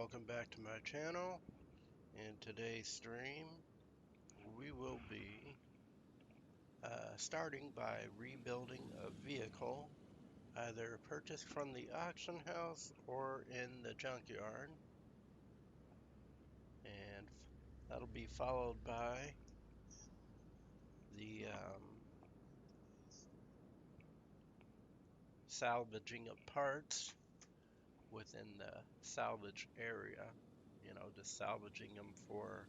welcome back to my channel. In today's stream, we will be starting by rebuilding a vehicle, either purchased from the auction house or in the junkyard. And that'll be followed by the salvaging of parts within the salvage area. You know, just salvaging them for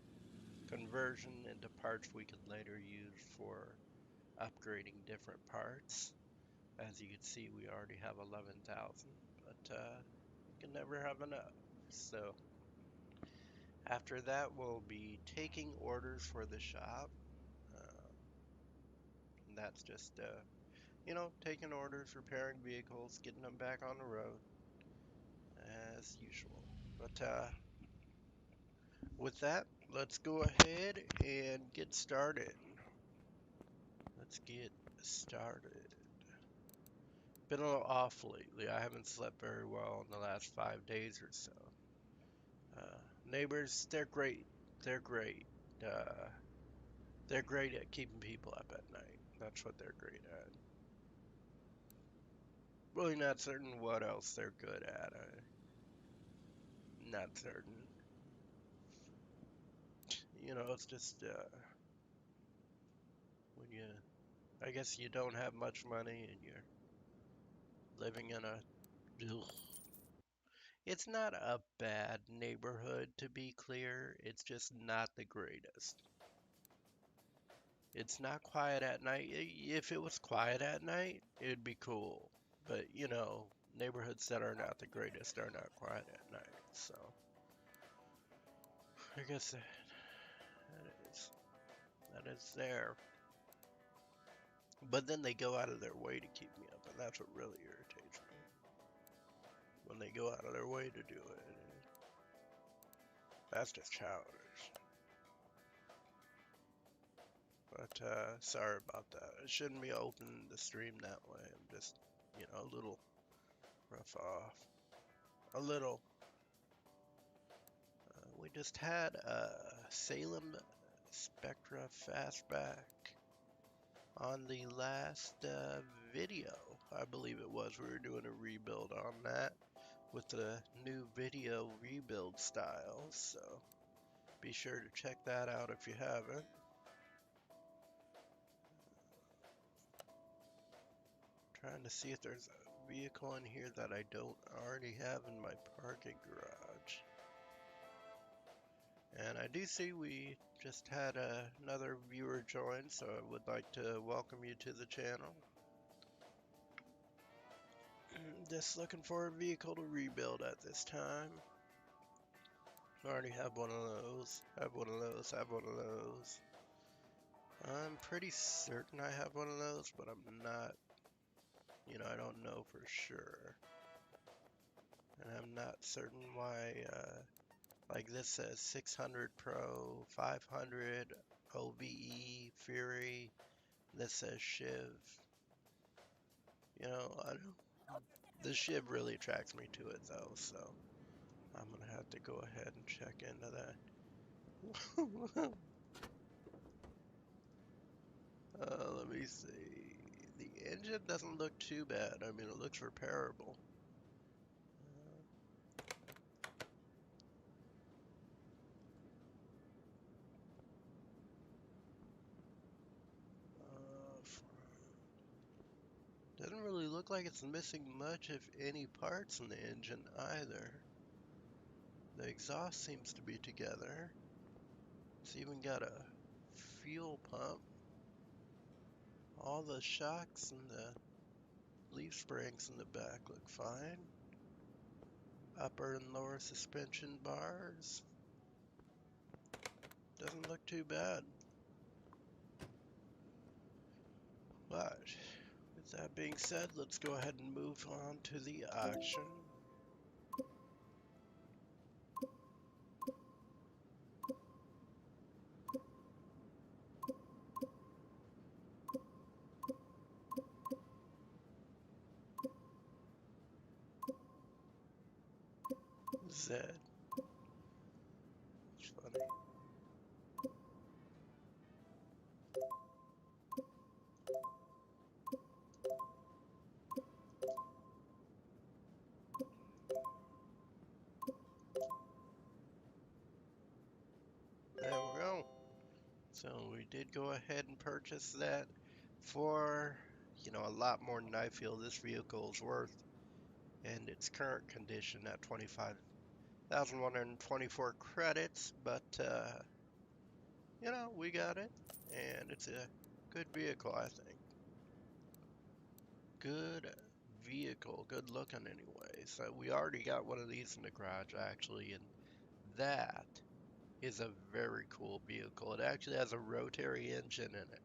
conversion into parts we could later use for upgrading different parts. As you can see, we already have 11,000, but you can never have enough. So after that, we'll be taking orders for the shop. And that's just, you know, taking orders, repairing vehicles, getting them back on the road, as usual. But with that, let's go ahead and get started. Let's get started. Been a little off lately. I haven't slept very well in the last 5 days or so. Neighbors, they're great. They're great. Uh, they're great at keeping people up at night. That's what they're great at. Really not certain what else they're good at. Not certain. You know, it's just when you, I guess you don't have much money and you're living in a, ugh. It's not a bad neighborhood to be clear. It's just not the greatest. It's not quiet at night. If it was quiet at night, it'd be cool. But, you know, neighborhoods that are not the greatest are not quiet at night. So, I guess that is there. But then they go out of their way to keep me up, and that's what really irritates me. When they go out of their way to do it. That's just childish. But, sorry about that. I shouldn't be opening the stream that way. I'm just, you know, a little rough off. A little. We just had a Salem Spectra Fastback on the last video. I believe it was. We were doing a rebuild on that with the new video rebuild styles. So be sure to check that out if you haven't. Trying to see if there's a vehicle in here that I don't already have in my parking garage. And I do see we just had another viewer join, so I would like to welcome you to the channel. Just looking for a vehicle to rebuild at this time. I already have one of those, have one of those, have one of those. I'm pretty certain I have one of those, but I'm not, you know, I don't know for sure. And I'm not certain why, like this says 600 Pro, 500 OBE, Fury, this says Shiv. You know, I don't, the Shiv really attracts me to it though, so I'm gonna have to go ahead and check into that. Let me see. The engine doesn't look too bad. I mean, it looks repairable. Doesn't really look like it's missing much, if any, parts in the engine either. The exhaust seems to be together. It's even got a fuel pump. All the shocks and the leaf springs in the back look fine. Upper and lower suspension bars. Doesn't look too bad. But with that being said, let's go ahead and move on to the auction. Z. funny. There we go. So we did go ahead and purchase that for, a lot more than I feel this vehicle is worth in its current condition at 25,124 credits, but we got it, and it's a good vehicle, I think. Good vehicle, good looking anyway. So we already got one of these in the garage actually, and that is a very cool vehicle. It actually has a rotary engine in it.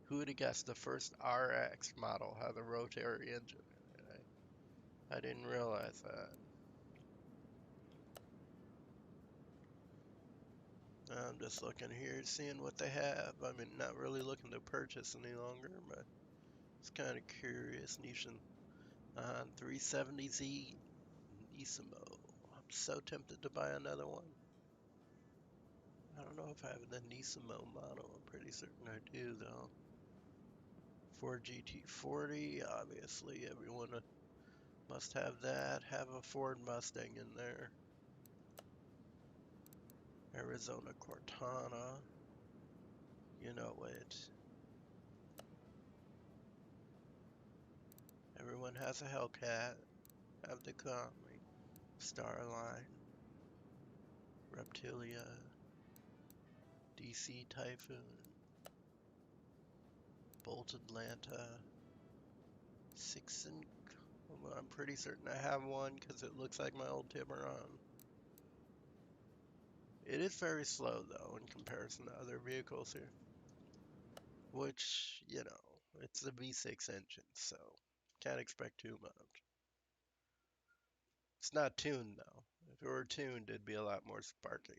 Who would have guessed the first RX model had a rotary engine in it? I didn't realize that. I'm just looking here, seeing what they have. I mean, not really looking to purchase any longer, but it's kind of curious. Nissan 370Z Nisimo. I'm so tempted to buy another one. I don't know if I have the Nisimo model. I'm pretty certain I do, though. Ford GT40, obviously, everyone must have that. Have a Ford Mustang in there. Arizona Cortana. You know it. Everyone has a Hellcat. Have the Camry. Starline. Reptilia. DC Typhoon. Bolt Atlanta. Six and well, I'm pretty certain I have one because it looks like my old Tiburon. It is very slow though in comparison to other vehicles here. Which, it's a V6 engine, so can't expect too much. It's not tuned though. If it were tuned, it'd be a lot more sparky.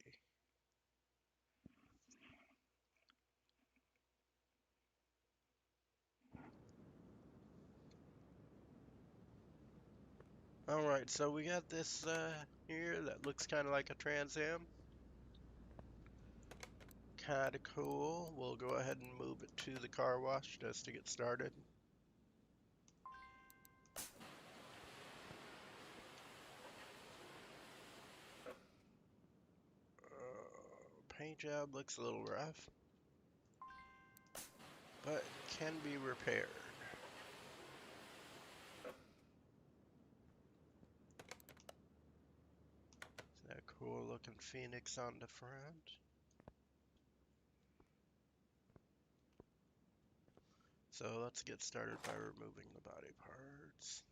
Alright, so we got this here that looks kind of like a Trans Am. Kind of cool. We'll go ahead and move it to the car wash just to get started. Paint job looks a little rough, but can be repaired. That cool looking Phoenix on the front. So let's get started by removing the body parts.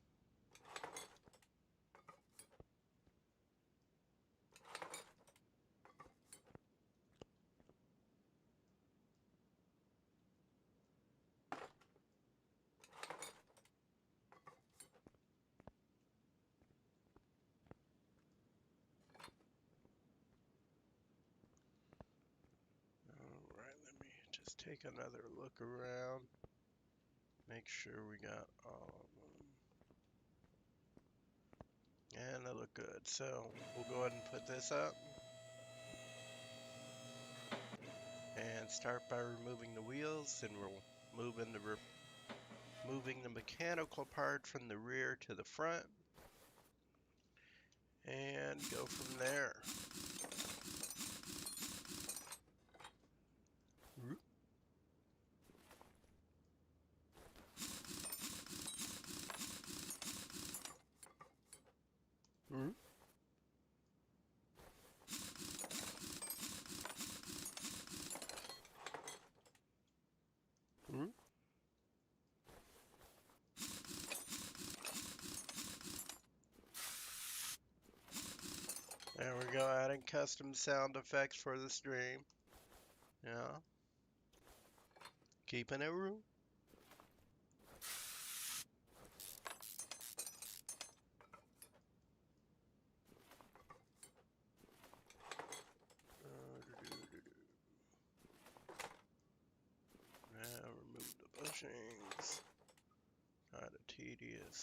Alright, let me just take another look around. Make sure we got all of them. And they look good. So we'll go ahead and put this up. And start by removing the wheels, and we'll moving the mechanical part from the rear to the front. And go from there. Mm-hmm. Mm-hmm. There we go, adding custom sound effects for the stream. Yeah. Keeping it real. Now remove the bushings. Kind of tedious.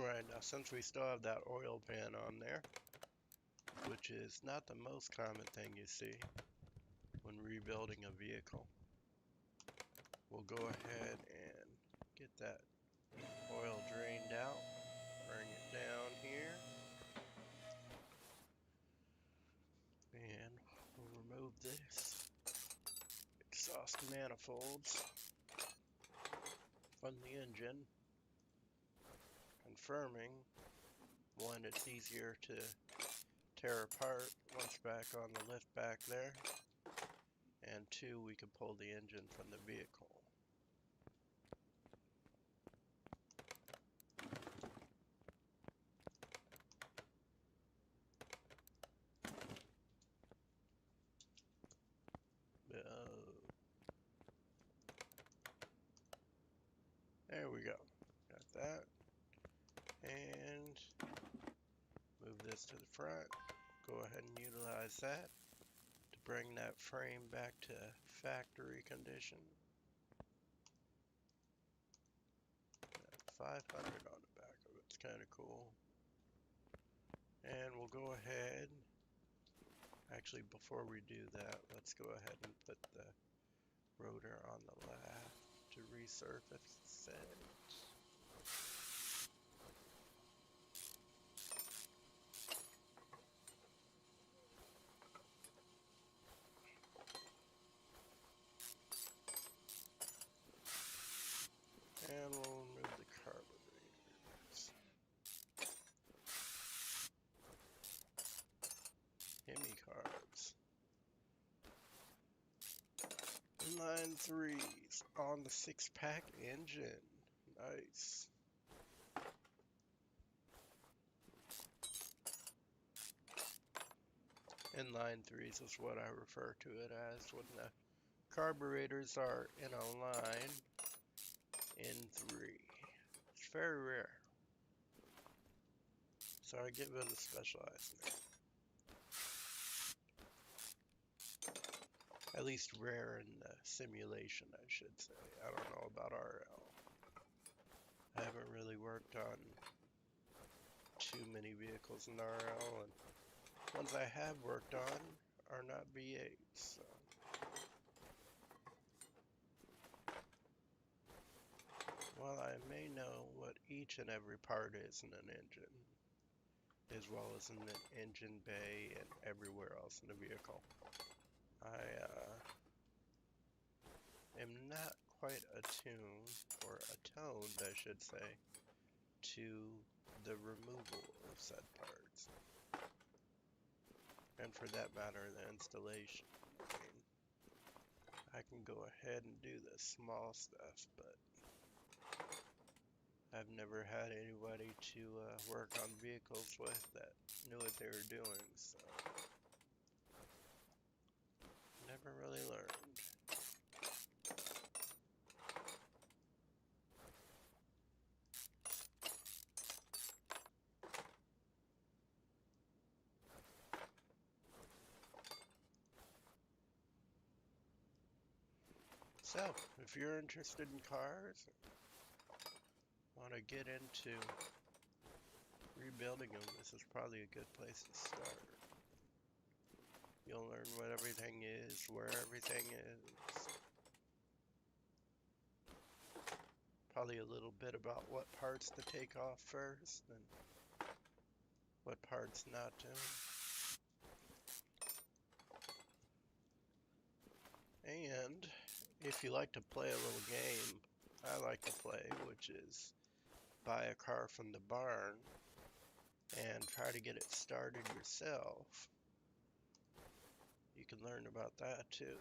Alright, now since we still have that oil pan on there, which is not the most common thing you see when rebuilding a vehicle, we'll go ahead and get that oil drained out, bring it down here, and we'll remove this exhaust manifolds from the engine, confirming, one, it's easier to tear apart once back on the lift back there, and two, we can pull the engine from the vehicle. There we go. Got that. And move this to the front. Go ahead and utilize that to bring that frame back to factory condition. 500 on the back of it. It's kind of cool. And we'll go ahead. Actually, before we do that, let's go ahead and put the rotor on the left to resurface it. And we'll remove the carburetors. Gimme carbs. Inline 3s on the 6-pack engine. Nice. Inline 3s is what I refer to it as when the carburetors are in a line in 3. It's very rare. So I give it a specialized name. At least rare in the simulation, I should say. I don't know about RL. I haven't really worked on too many vehicles in RL, and ones I have worked on are not V8s. So. While I may know what each and every part is in an engine, as well as in the engine bay and everywhere else in the vehicle, I am not quite attuned, or atoned, I should say, to the removal of said parts. And for that matter, the installation. I mean, I can go ahead and do the small stuff, but I've never had anybody to work on vehicles with that knew what they were doing, so never really learned. So, if you're interested in cars, want to get into rebuilding them, this is probably a good place to start. You'll learn what everything is, where everything is. Probably a little bit about what parts to take off first and what parts not to. And if you like to play a little game I like to play, which is buy a car from the barn and try to get it started yourself, you can learn about that too.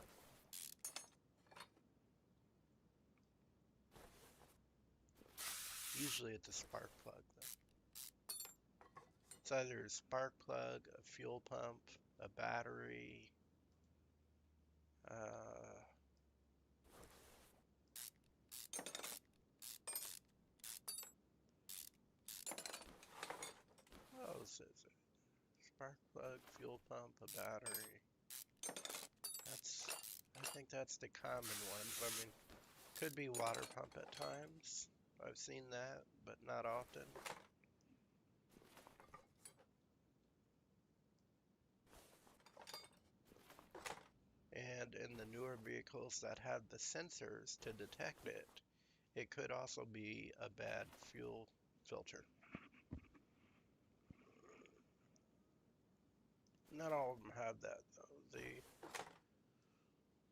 Usually it's a spark plug though. It's either a spark plug, a fuel pump, a battery, what else is it? Spark plug, fuel pump, a battery. I think that's the common ones. I mean, could be water pump at times. I've seen that, but not often. and in the newer vehicles that have the sensors to detect it, it could also be a bad fuel filter. Not all of them have that, though. The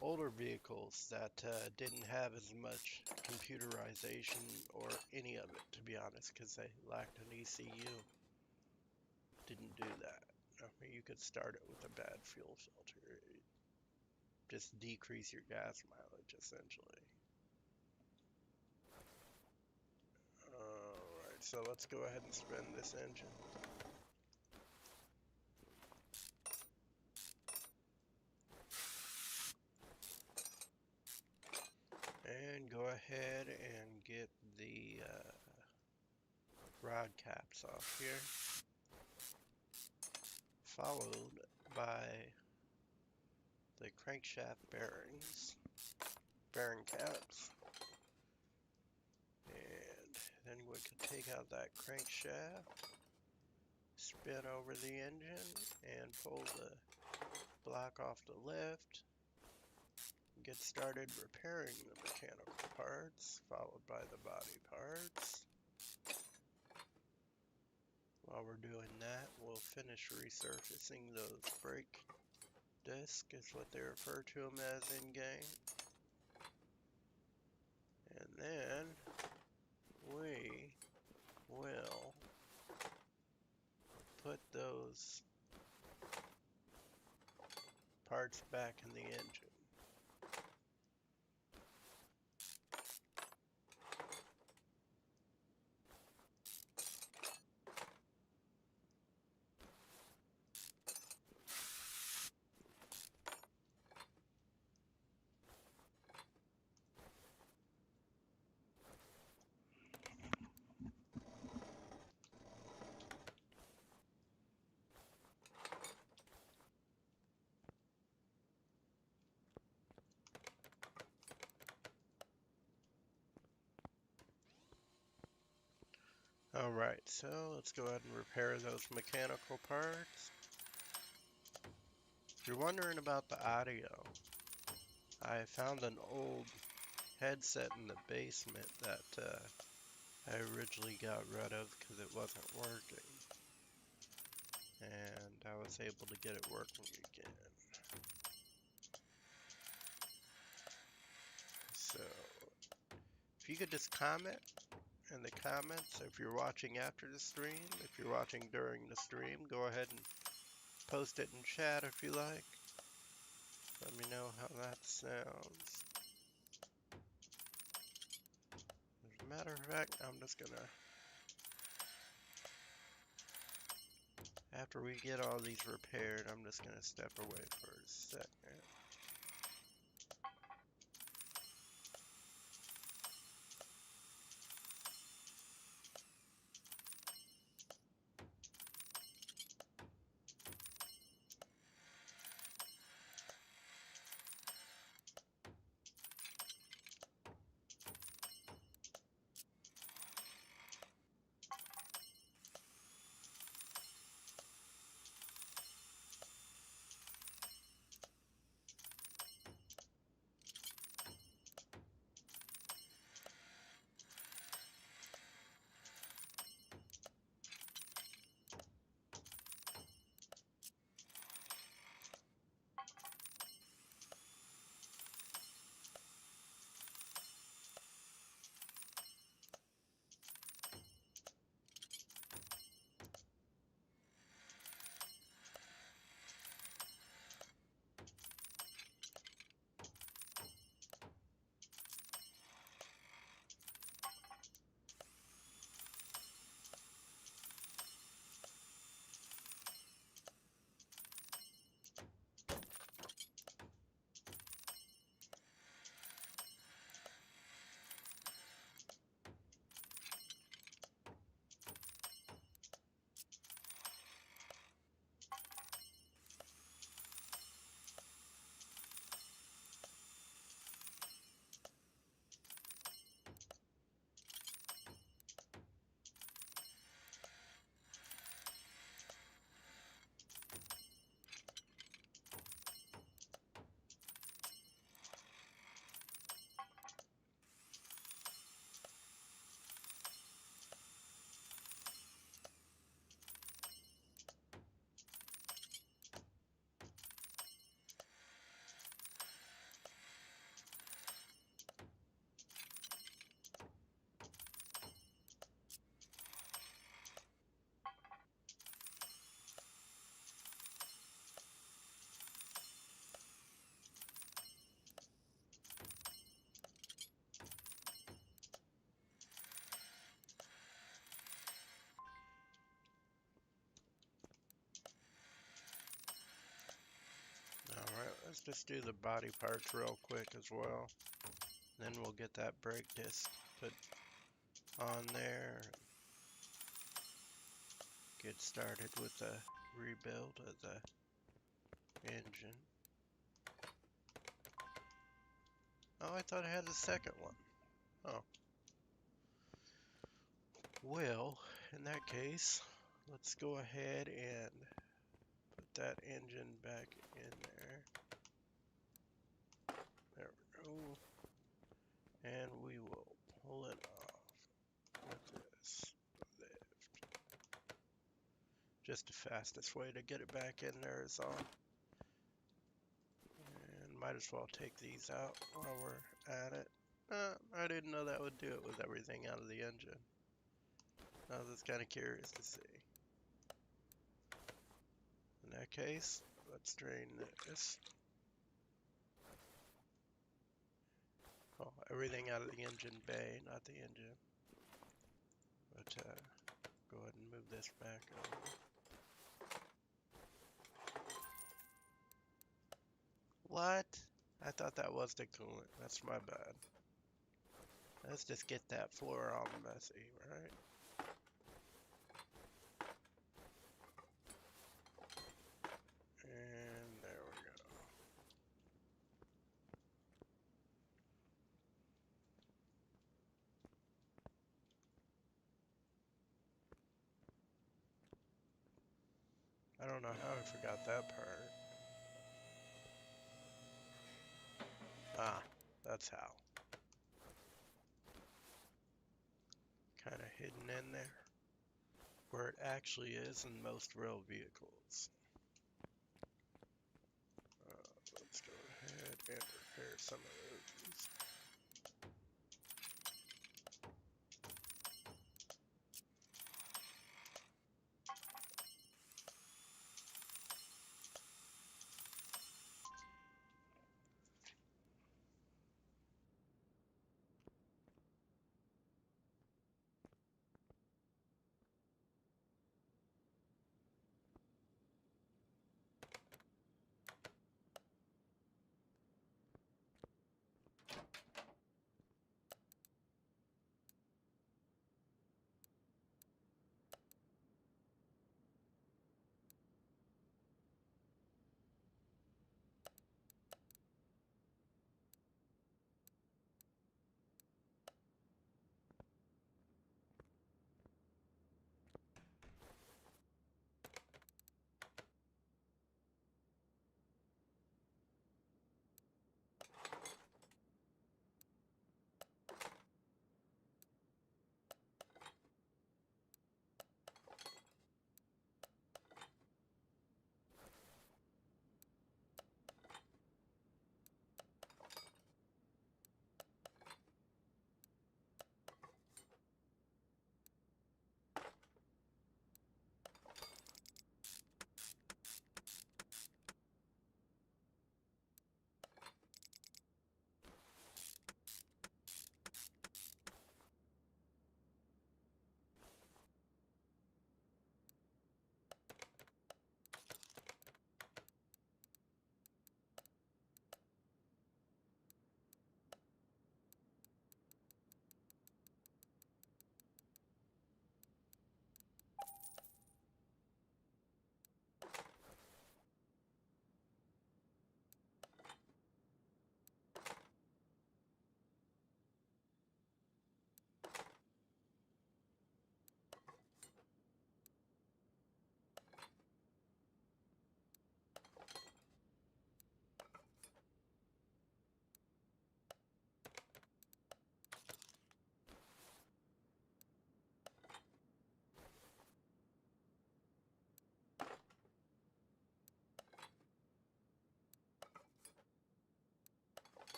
older vehicles that didn't have as much computerization or any of it, to be honest, because they lacked an ECU, didn't do that. I mean, you could start it with a bad fuel filter. Just decrease your gas mileage, essentially. Alright, so let's go ahead and spin this engine. And go ahead and get the rod caps off here, followed by the crankshaft bearing caps, and then we can take out that crankshaft, spin over the engine, and pull the block off the lift. Get started repairing the mechanical parts, followed by the body parts. While we're doing that, we'll finish resurfacing those brake discs, is what they refer to them as in game. And then we will put those parts back in the engine. Alright, so let's go ahead and repair those mechanical parts. If you're wondering about the audio, I found an old headset in the basement that I originally got rid of because it wasn't working. And I was able to get it working again. So, if you could just comment in the comments if you're watching after the stream. If you're watching during the stream, go ahead and post it in chat if you like. Let me know how that sounds. As a matter of fact, I'm just gonna, after we get all these repaired, I'm just gonna step away for a second. Let's just do the body parts real quick as well. Then we'll get that brake disc put on there. Get started with the rebuild of the engine. Oh, I thought I had the second one. Oh. Well, in that case, let's go ahead and put that engine back in there. There we go. And we will pull it off with this lift. Just the fastest way to get it back in there is all. And might as well take these out while we're at it. I didn't know that would do it with everything out of the engine. I was just kind of curious to see. In that case, let's drain this. Oh, everything out of the engine bay, not the engine. But go ahead and move this back over. What? I thought that was the coolant. That's my bad. Let's just get that floor all messy, right? And there we go. I don't know how I forgot that part. Ah, that's how. Kind of hidden in there. Where it actually is in most real vehicles. Let's go ahead and repair some of those.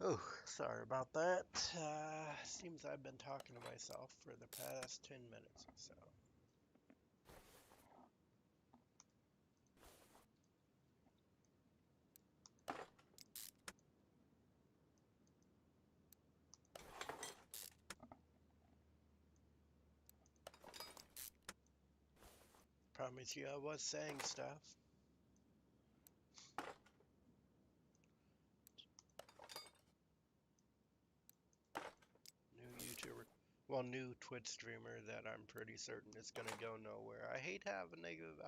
Oh, sorry about that. Seems I've been talking to myself for the past 10 minutes or so. Promise you I was saying stuff. New YouTuber. Well, new Twitch streamer that I'm pretty certain is gonna go nowhere. I hate to have a negative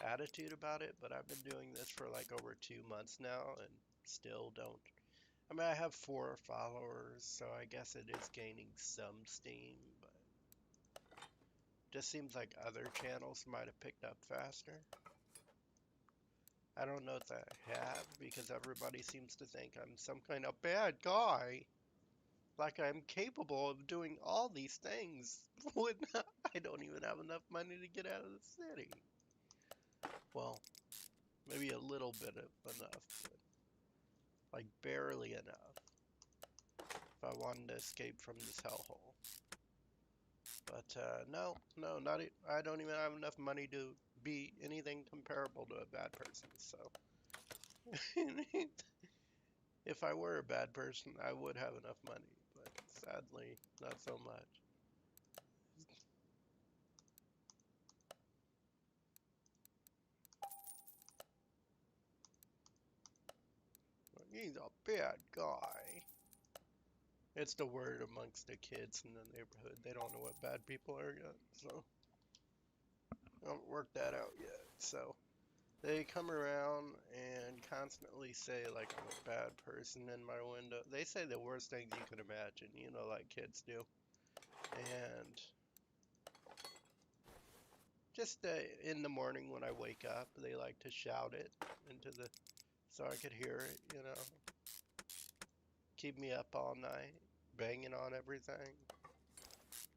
attitude about it, but I've been doing this for like over 2 months now and still don't. I mean, I have 4 followers, so I guess it is gaining some steam, but just seems like other channels might have picked up faster. I don't know if I have, because everybody seems to think I'm some kind of bad guy. Like I'm capable of doing all these things when I don't even have enough money to get out of the city. Well, maybe a little bit of enough, but like barely enough if I wanted to escape from this hellhole. But no, not I don't even have enough money to be anything comparable to a bad person. So if I were a bad person, I would have enough money, but sadly, not so much. He's a bad guy. It's the word amongst the kids in the neighborhood. They don't know what bad people are yet, so I haven't worked that out yet. So they come around and constantly say like I'm a bad person in my window. They say the worst things you can imagine, like kids do. And just in the morning when I wake up, they like to shout it into the so I could hear it. Keep me up all night, banging on everything.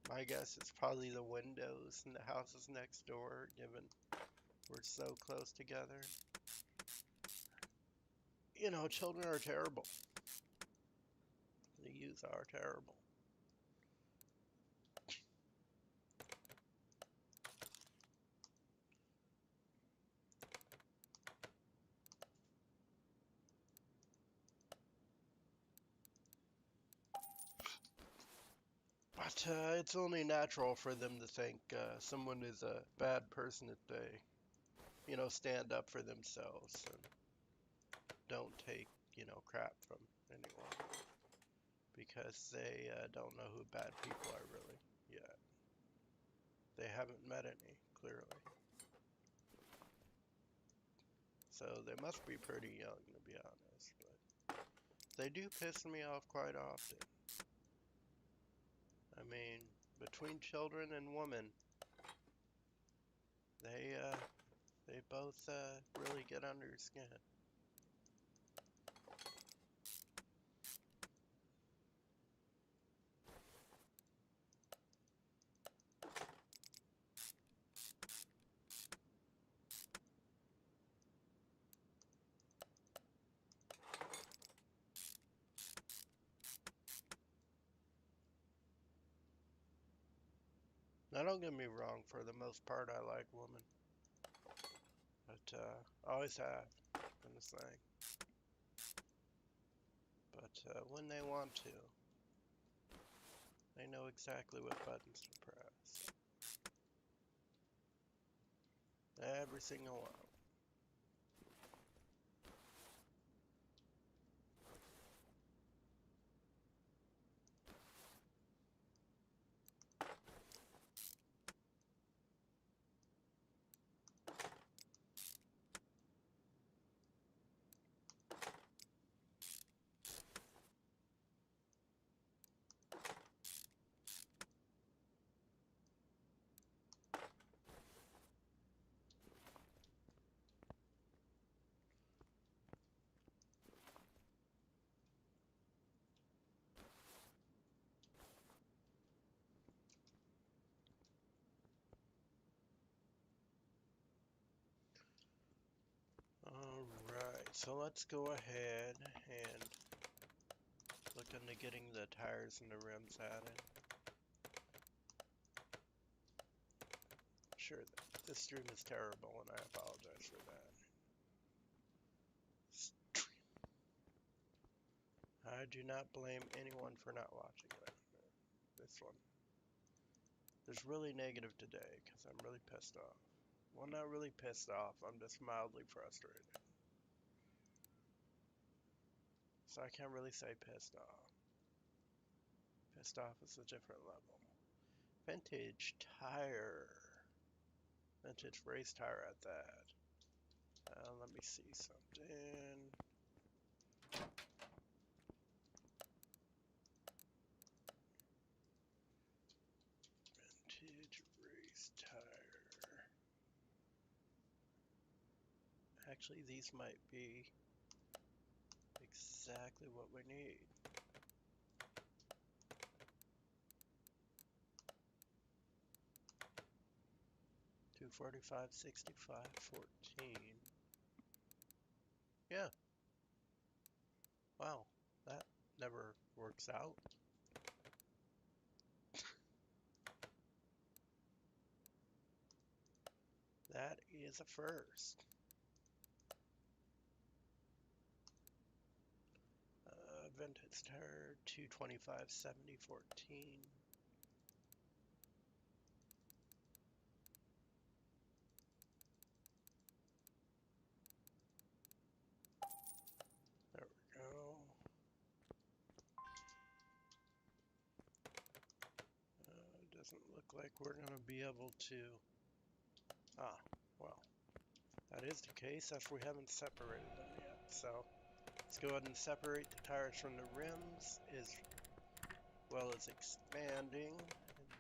My guess it's probably the windows in the houses next door, given we're so close together. Children are terrible. The youth are terrible. But it's only natural for them to think someone is a bad person if they, stand up for themselves and don't take, crap from anyone. Because they don't know who bad people are really yet. They haven't met any, clearly. So they must be pretty young, to be honest. But they do piss me off quite often. I mean, between children and women, they both really get under your skin. Now, don't get me wrong. For the most part, I like women, but always have. It's been the thing. But when they want to, they know exactly what buttons to press. Every single one. Alright, so let's go ahead and look into getting the tires and the rims added. Sure, this stream is terrible, and I apologize for that. I do not blame anyone for not watching it. This one. There's really negative today, because I'm really pissed off. Well, not really pissed off, I'm just mildly frustrated. So I can't really say pissed off. Pissed off is a different level. Vintage tire. Vintage race tire at that. Let me see something. Vintage race tire. Actually, these might be exactly what we need. $245, $65, $14. Yeah. Wow, that never works out. That is a first. Vintage tire, $225, $70, $14. There we go. Doesn't look like we're going to be able to... Ah, well, that is the case if we haven't separated them yet. So let's go ahead and separate the tires from the rims as well as expanding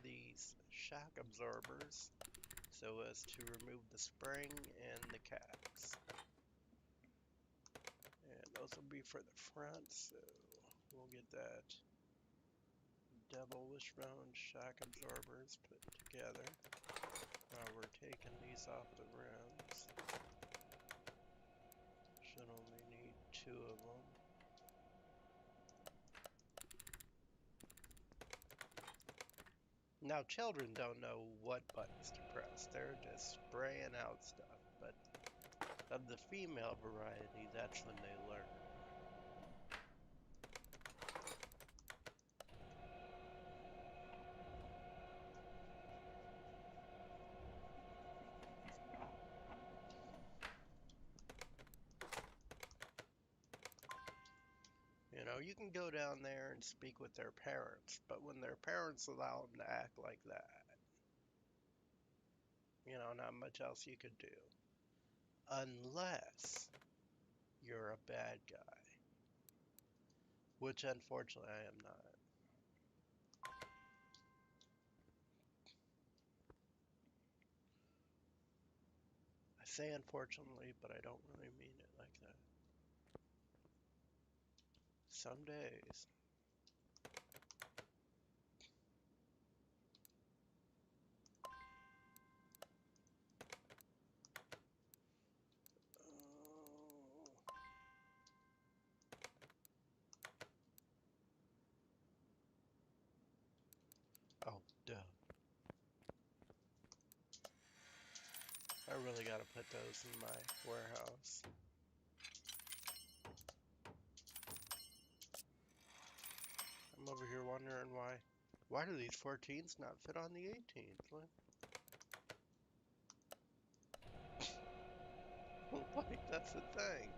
these shock absorbers so as to remove the spring and the caps. And those will be for the front, so we'll get that double wishbone shock absorbers put together. Now we're taking these off the rims. Should only need 2 of them. Now children don't know what buttons to press. They're just spraying out stuff. But of the female variety, that's when they learn. You know, you can go down there and speak with their parents, but when their parents allow them to act like that, you know, not much else you could do. Unless you're a bad guy. Which unfortunately I am not. I say unfortunately, but I don't really mean it like that. Some days. Oh, duh. I really gotta put those in my warehouse. I'm over here wondering why do these 14s not fit on the 18s? Like, that's the thing.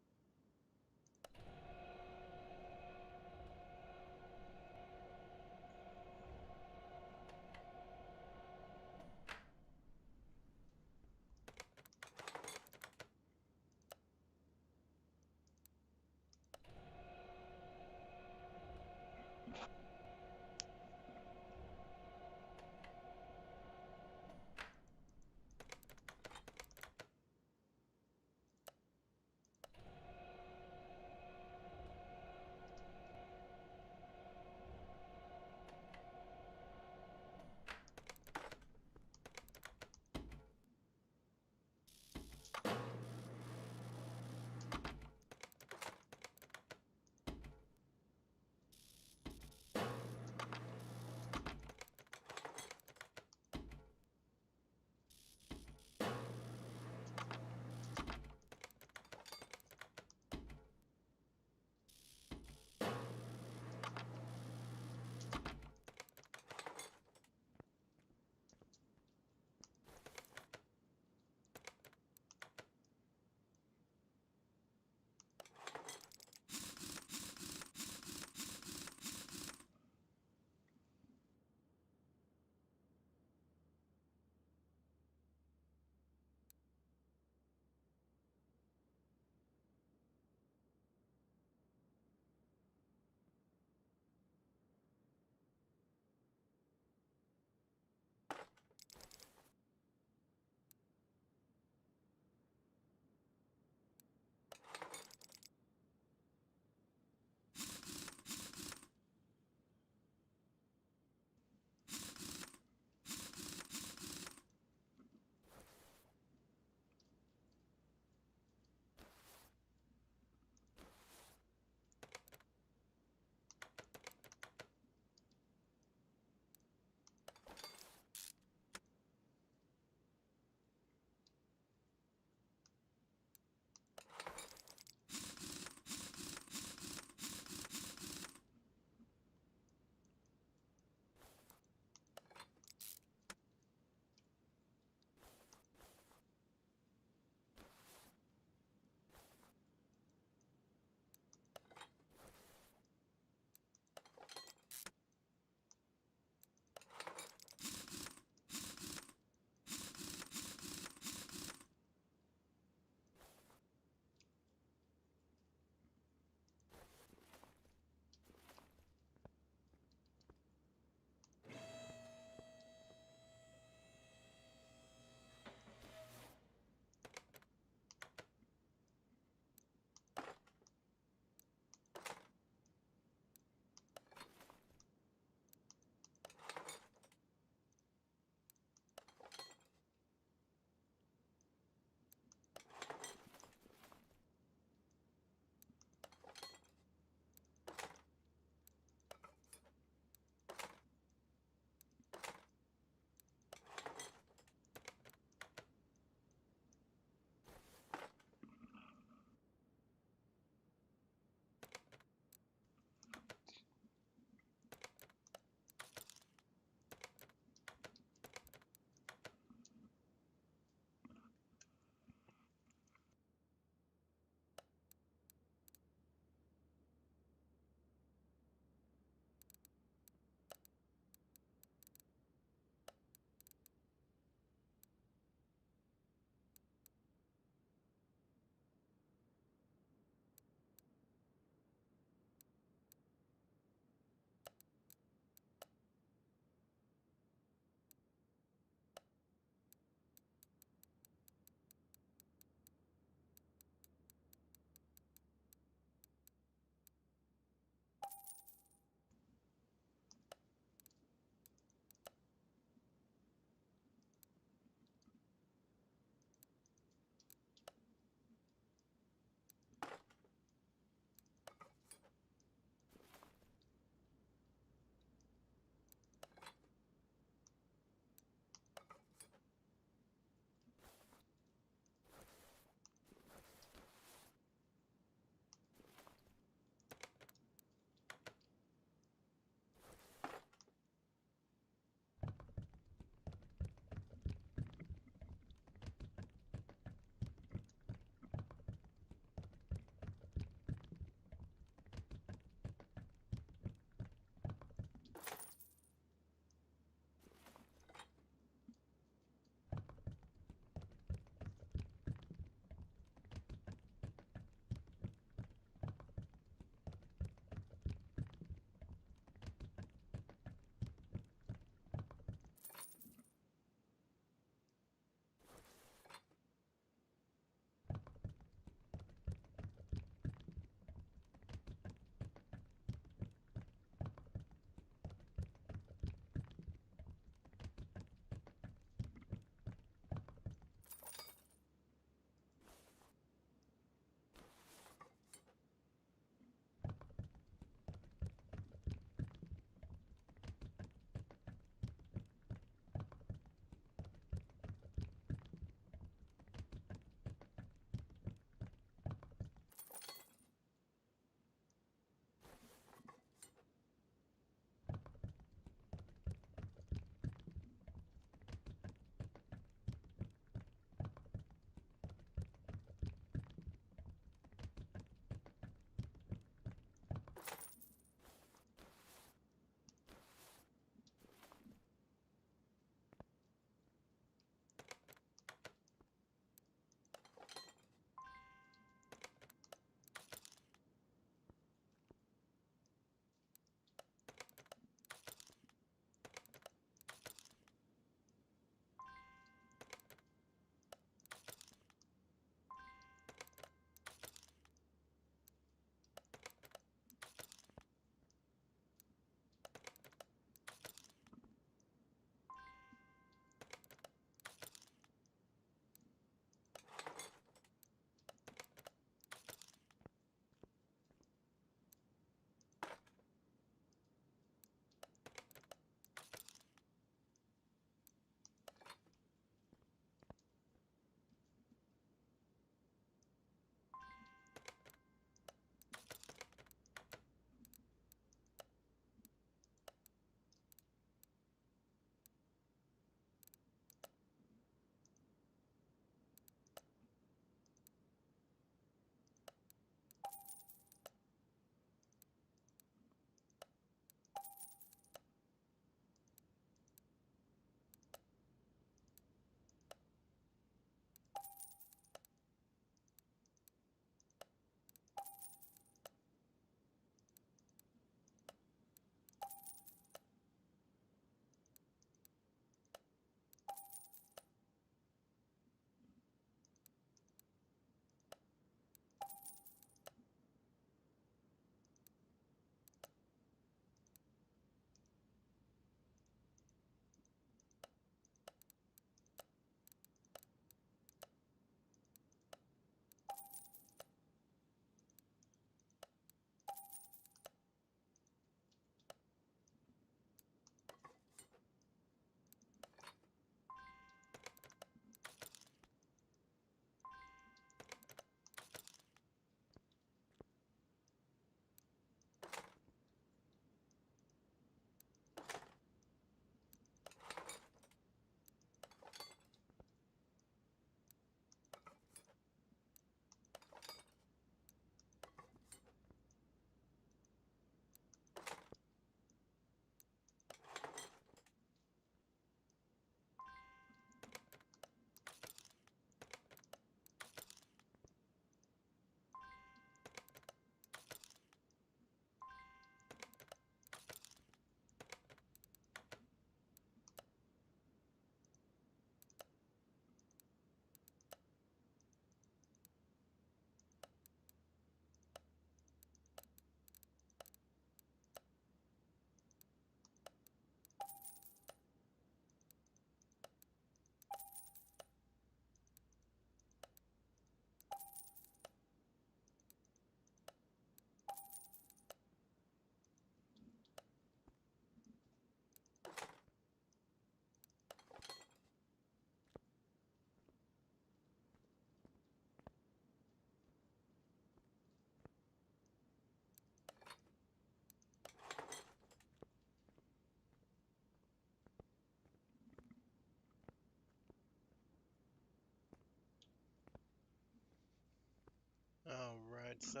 Alright, so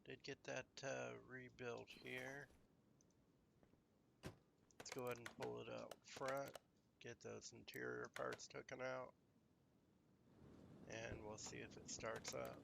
did get that rebuilt here. Let's go ahead and pull it out front, get those interior parts taken out, and we'll see if it starts up.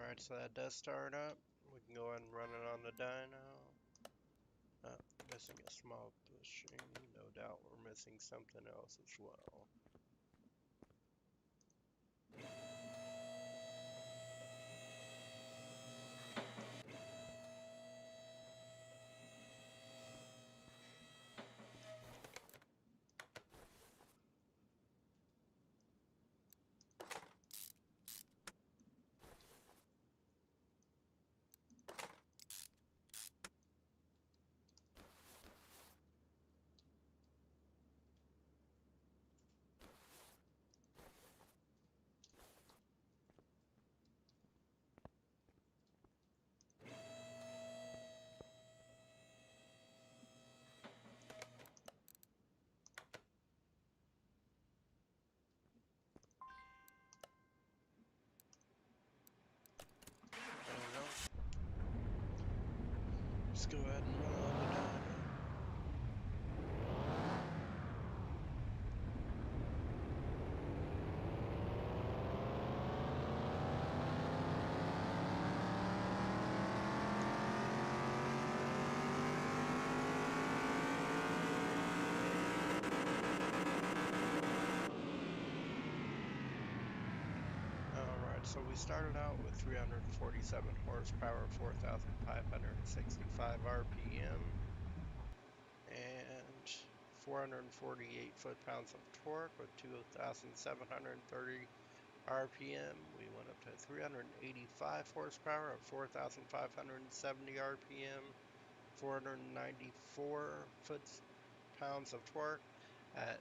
Alright, so that does start up. We can go ahead and run it on the dyno. Missing a small bushing. No doubt we're missing something else as well. Let's go ahead and run on the dyno. Alright, so we started out with 347 horsepower, 4,565 RPM, and 448 foot-pounds of torque with 2,730 RPM. We went up to 385 horsepower at 4,570 RPM, 494 foot-pounds of torque at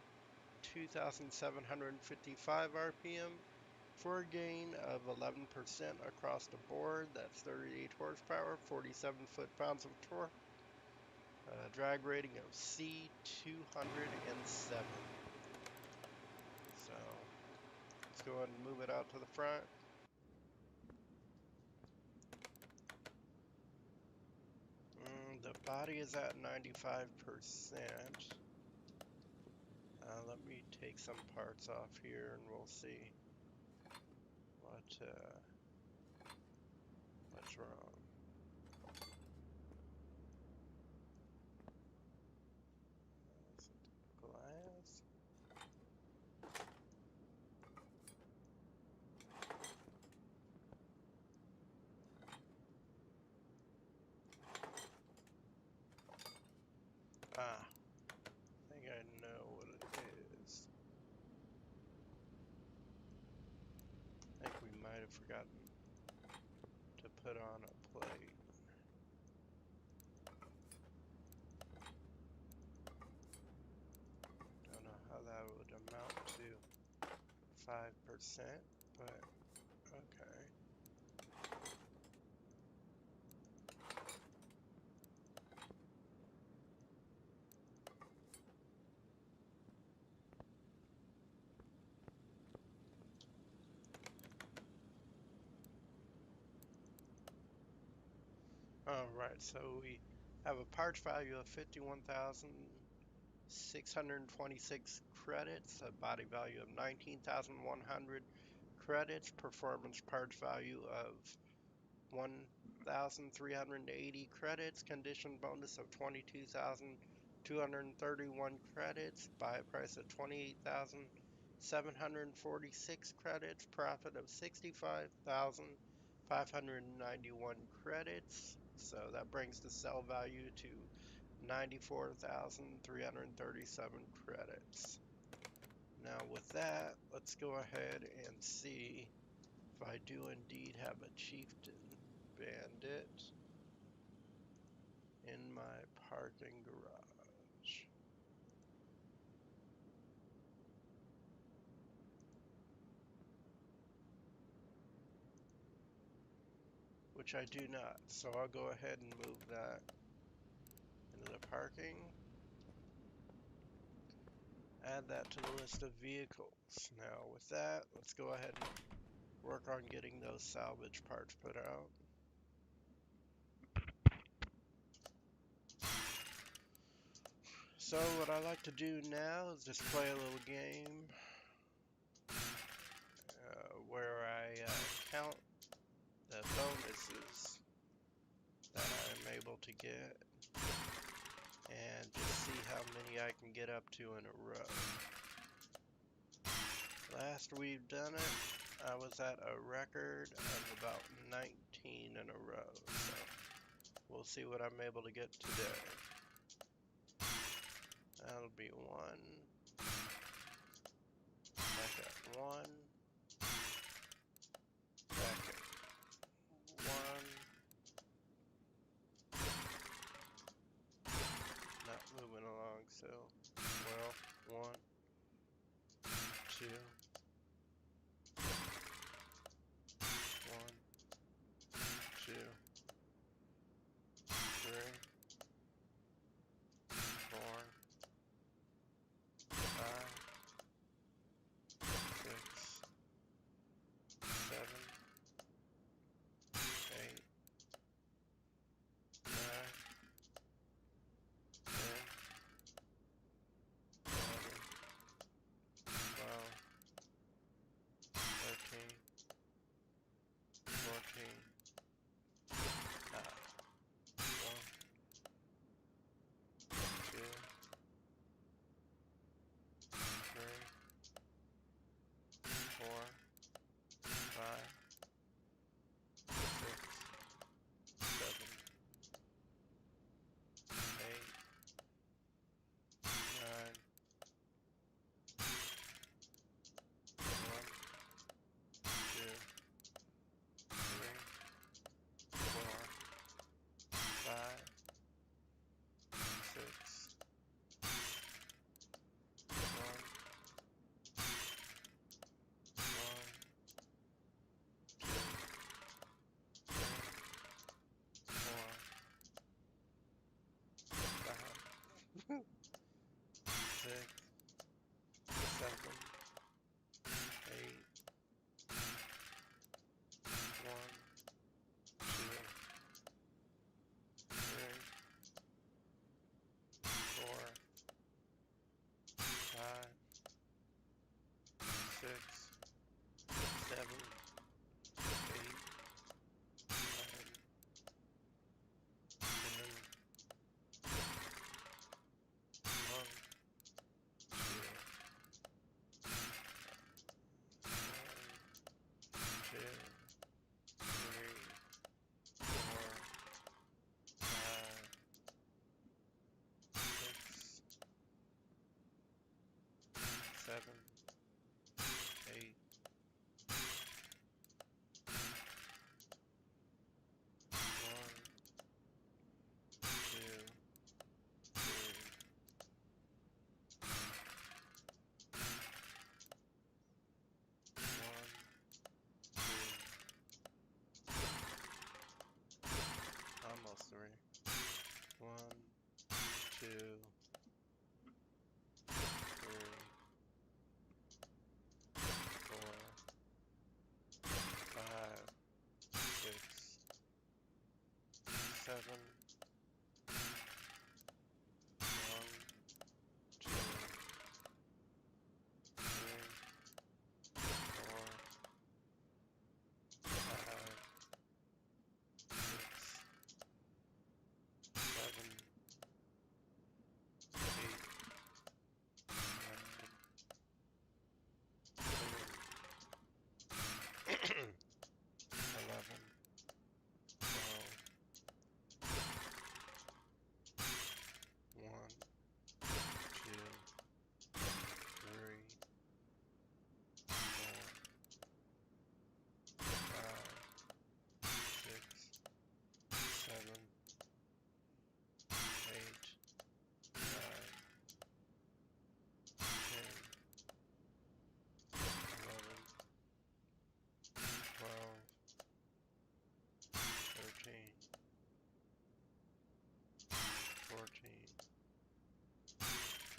2,755 RPM, for a gain of 11% across the board. That's 38 horsepower, 47 foot-pounds of torque, drag rating of C207. So let's go ahead and move it out to the front. The body is at 95%. Let me take some parts off here and we'll see what's wrong. Glass. I think I know what it is. I think we might have forgotten to put on a plate. Don't know how that would amount to 5%, but okay. Alright, so we have a parts value of 51,000 626 credits, a body value of 19,100 credits, performance parts value of 1,380 credits, condition bonus of 22,231 credits, buy price of 28,746 credits, profit of 65,591 credits. So that brings the sell value to 94,337 credits. Now with that, let's go ahead and see if I do indeed have a chieftain bandit in my parking garage. Which I do not, so I'll go ahead and move that into the parking. Add that to the list of vehicles. Now with that, let's go ahead and work on getting those salvage parts put out. So what I like to do now is just play a little game where I count the bonuses that I'm able to get and just see how many I can get up to in a row. Last we've done it, I was at a record of about 19 in a row, so we'll see what I'm able to get today. That'll be one, back at one, back at one, not moving along, so, well, one, two, one, two, three, four, 5, 6, 7, 8, 9, 10, 11, 12, 13, 14, 1, 2, 3, 4, 5, 6, 7, 8, 9, 1, 2, 3, 4, 5, 6, 1, 7, 8, 1, 2, 3, 1, 2, almost 3, 1, 2, 3, 4, 5, 6, 7, 1, 2,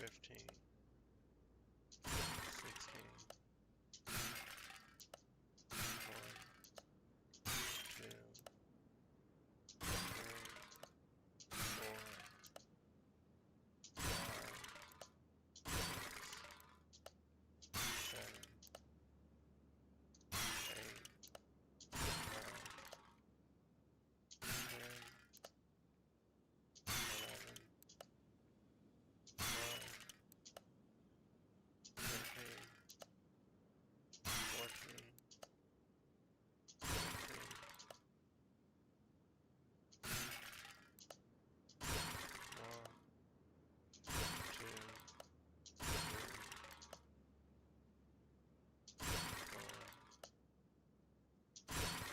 15, 16, 1, 2, 3, 4, 5, 6, 7, 8, 9, 10, 11, 12, 13, 14, 15, 1, 2, 3, 4, 5,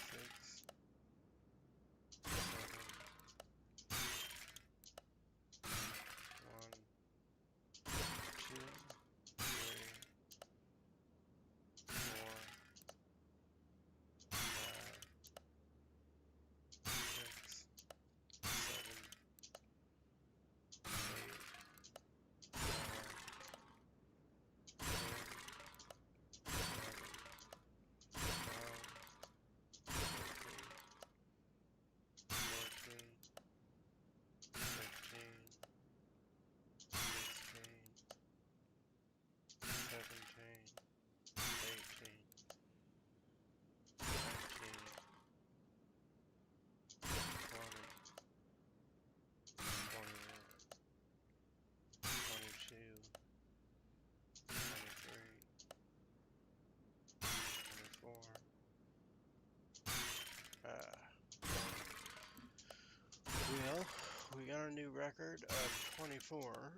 6, 7, 1, 2, 3, 4, 5, 6, 7, 8, 9, 10, 11, 12, 13, 14, 15, 16, 17, 18, 19, 20, 21, 22, 23, 24. Well, we got a new record of 24.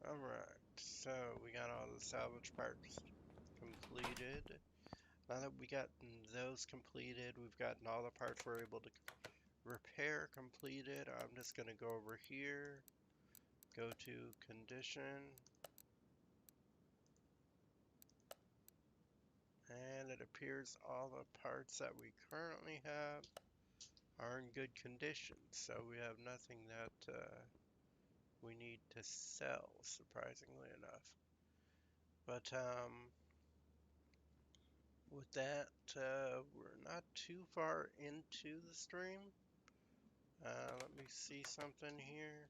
Alright, so we got all the salvage parts completed. Now that we got those completed, we've gotten all the parts we're able to repair completed. I'm just going to go over here, go to condition, and it appears all the parts that we currently have are in good condition. So we have nothing that we need to sell, surprisingly enough. But with that, we're not too far into the stream. Let me see something here.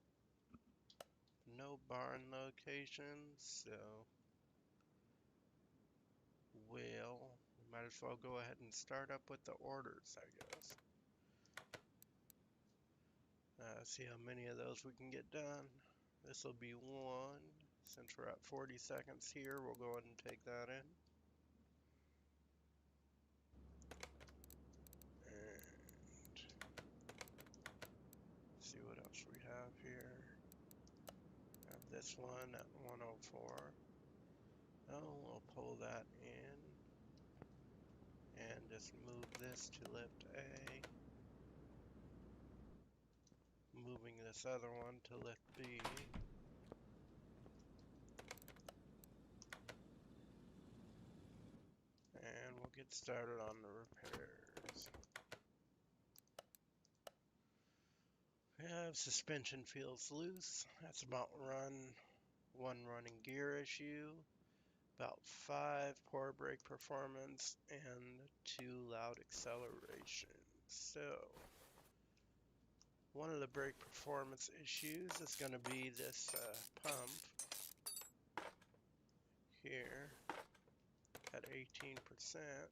No barn locations, so we might as well go ahead and start up with the orders, I guess. See how many of those we can get done. This will be one. Since we're at 40 seconds here, we'll go ahead and take that in. And see what else we have here. Have this one at 104. Oh, we'll pull that in. And just move this to lift A. Moving this other one to lift B. And we'll get started on the repairs. We have suspension feels loose. That's about one running gear issue. About 5 poor brake performance and 2 loud acceleration. So one of the brake performance issues is going to be this pump here at 18%.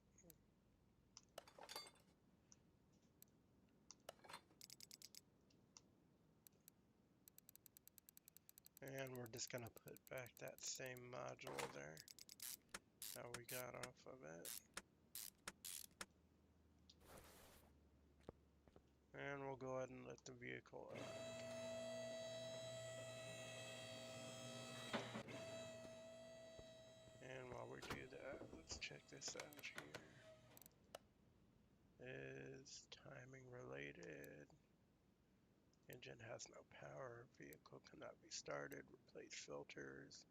And we're just gonna put back that same module there that we got off of it. And we'll go ahead and let the vehicle up. And while we do that, let's check this out here. Is timing related? Engine has no power. Vehicle cannot be started. Replace filters.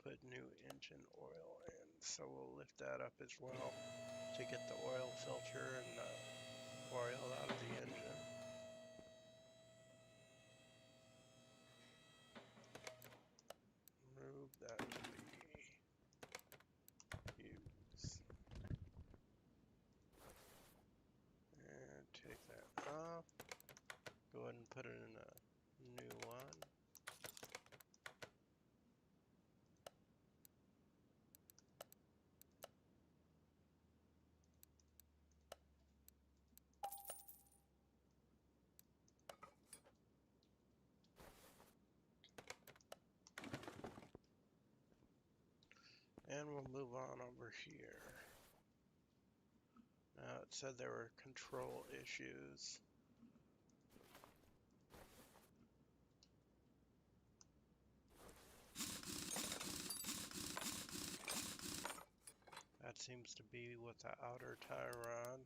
Put new engine oil in. So we'll lift that up as well to get the oil filter and the oil out of the engine. Move that to the use. And take that off. Go ahead and put it in a new one. And we'll move on over here. Now it said there were control issues. That seems to be with the outer tie rod.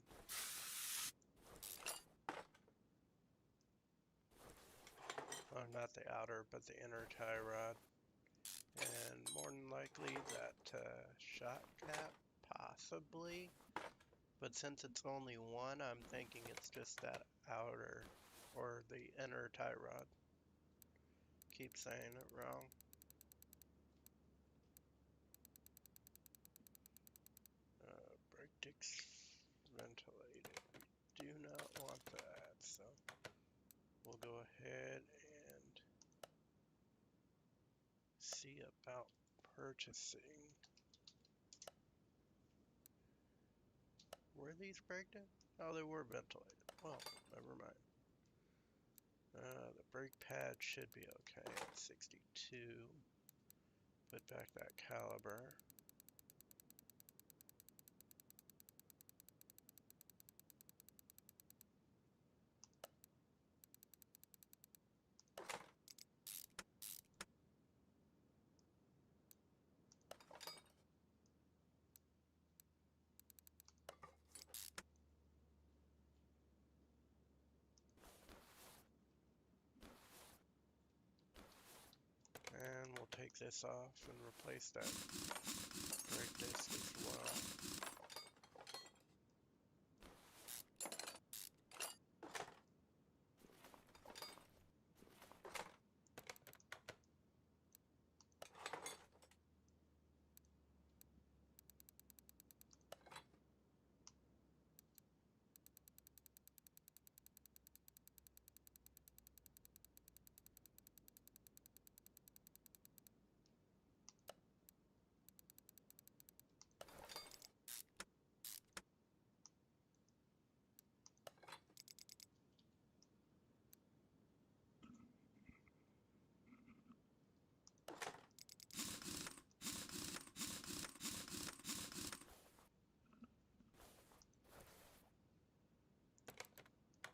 Oh, not the outer, but the inner tie rod. And more than likely that shot cap, possibly. But since it's only one, I'm thinking it's just that outer or the inner tie rod. Keep saying it wrong. Brake discs ventilated. We do not want that, so we'll go ahead and see about purchasing. Were these brake discs? Oh, they were ventilated. Well, never mind. The brake pad should be okay at 62. Put back that caliber. And we'll take this off and replace that brake disc as well.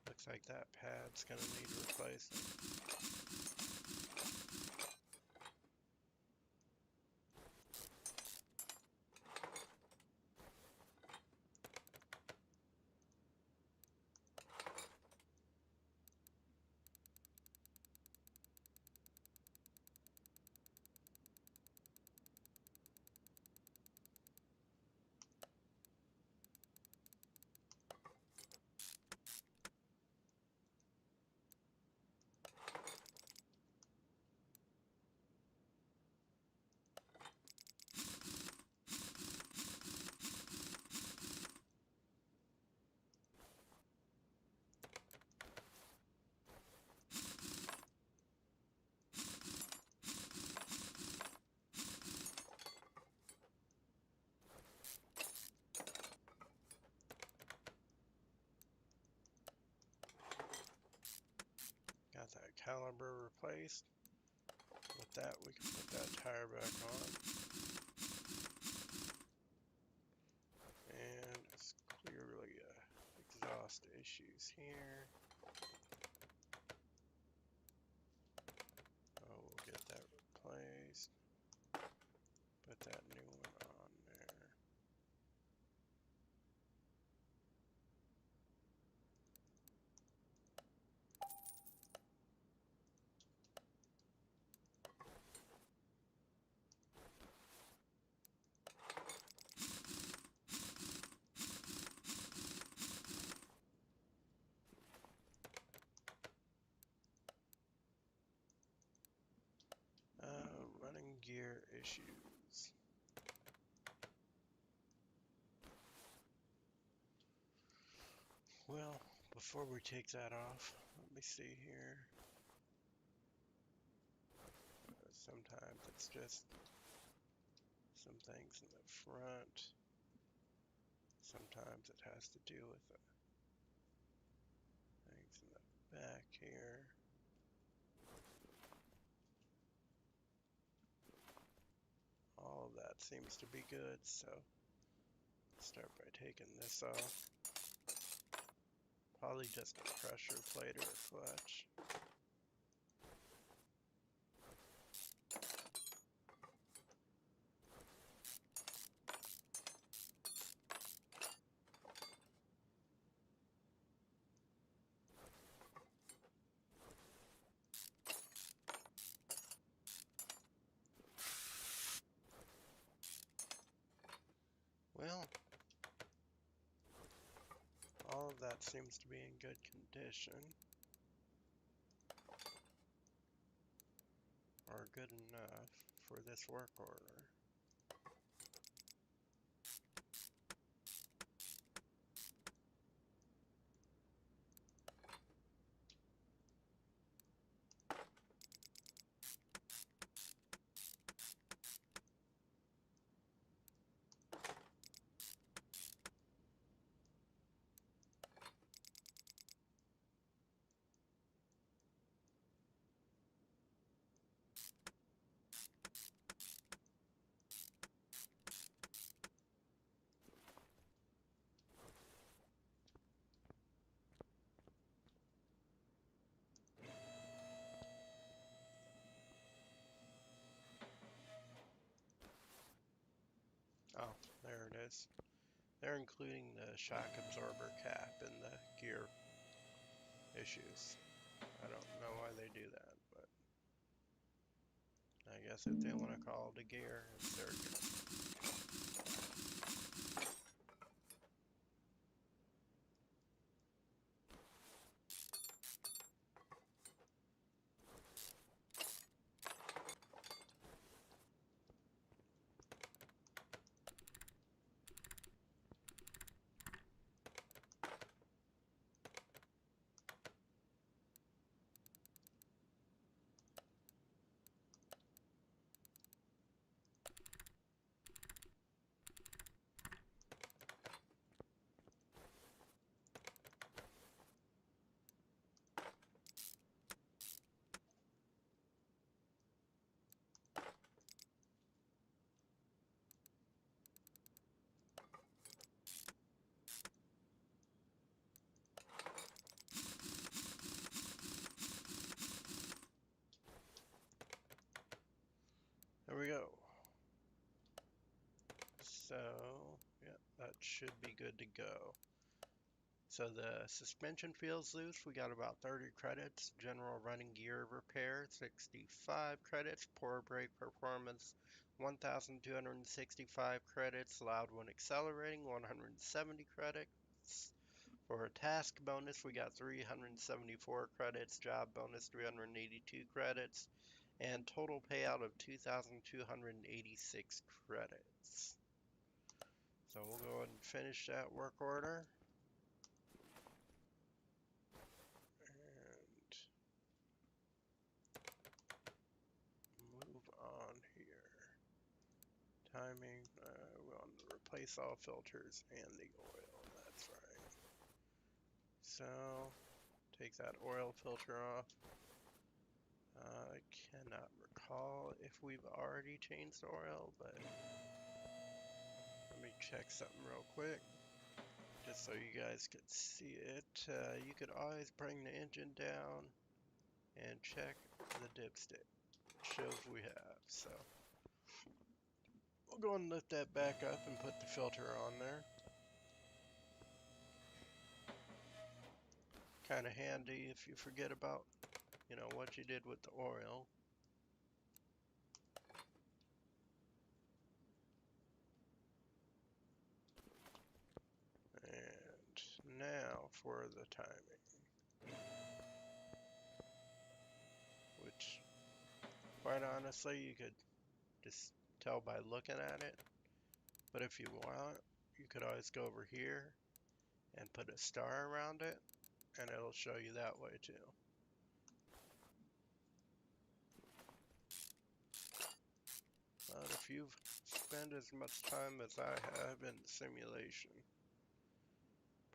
Looks like that pad's gonna need replacing. Got that caliber replaced. that, we can put that tire back on. And it's clearly exhaust issues here. Oh, we'll get that replaced. Put that new one on there. Running gear issues. Well, before we take that off, let me see here. Sometimes it's just some things in the front. Sometimes it has to do with the things in the back here. All of that seems to be good, so start by taking this off. Probably just a pressure plate or a clutch. Well, all of that seems to be in good condition. Or good enough for this work order. Oh, there it is. They're including the shock absorber cap in the gear issues. I don't know why they do that, but I guess if they want to call it a gear, it's their gear. There we go. So, yeah, that should be good to go. So the suspension feels loose. We got about 30 credits. General running gear repair, 65 credits. Poor brake performance, 1,265 credits. Loud when accelerating, 170 credits. For a task bonus, we got 374 credits. Job bonus, 382 credits. And total payout of 2,286 credits. So we'll go ahead and finish that work order. And move on here. Timing, we want to replace all filters and the oil, that's right. So, take that oil filter off. I cannot recall recall if we've already changed the oil, but let me check something real quick, just so you guys could see it. You could always bring the engine down and check the dipstick. It shows we have, so we'll go and lift that back up and put the filter on there. Kind of handy if you forget about, what you did with the oil. And now for the timing, which quite honestly you could just tell by looking at it, but if you want, you could always go over here and put a star around it, and it'll show you that way too. But if you've spent as much time as I have in simulation,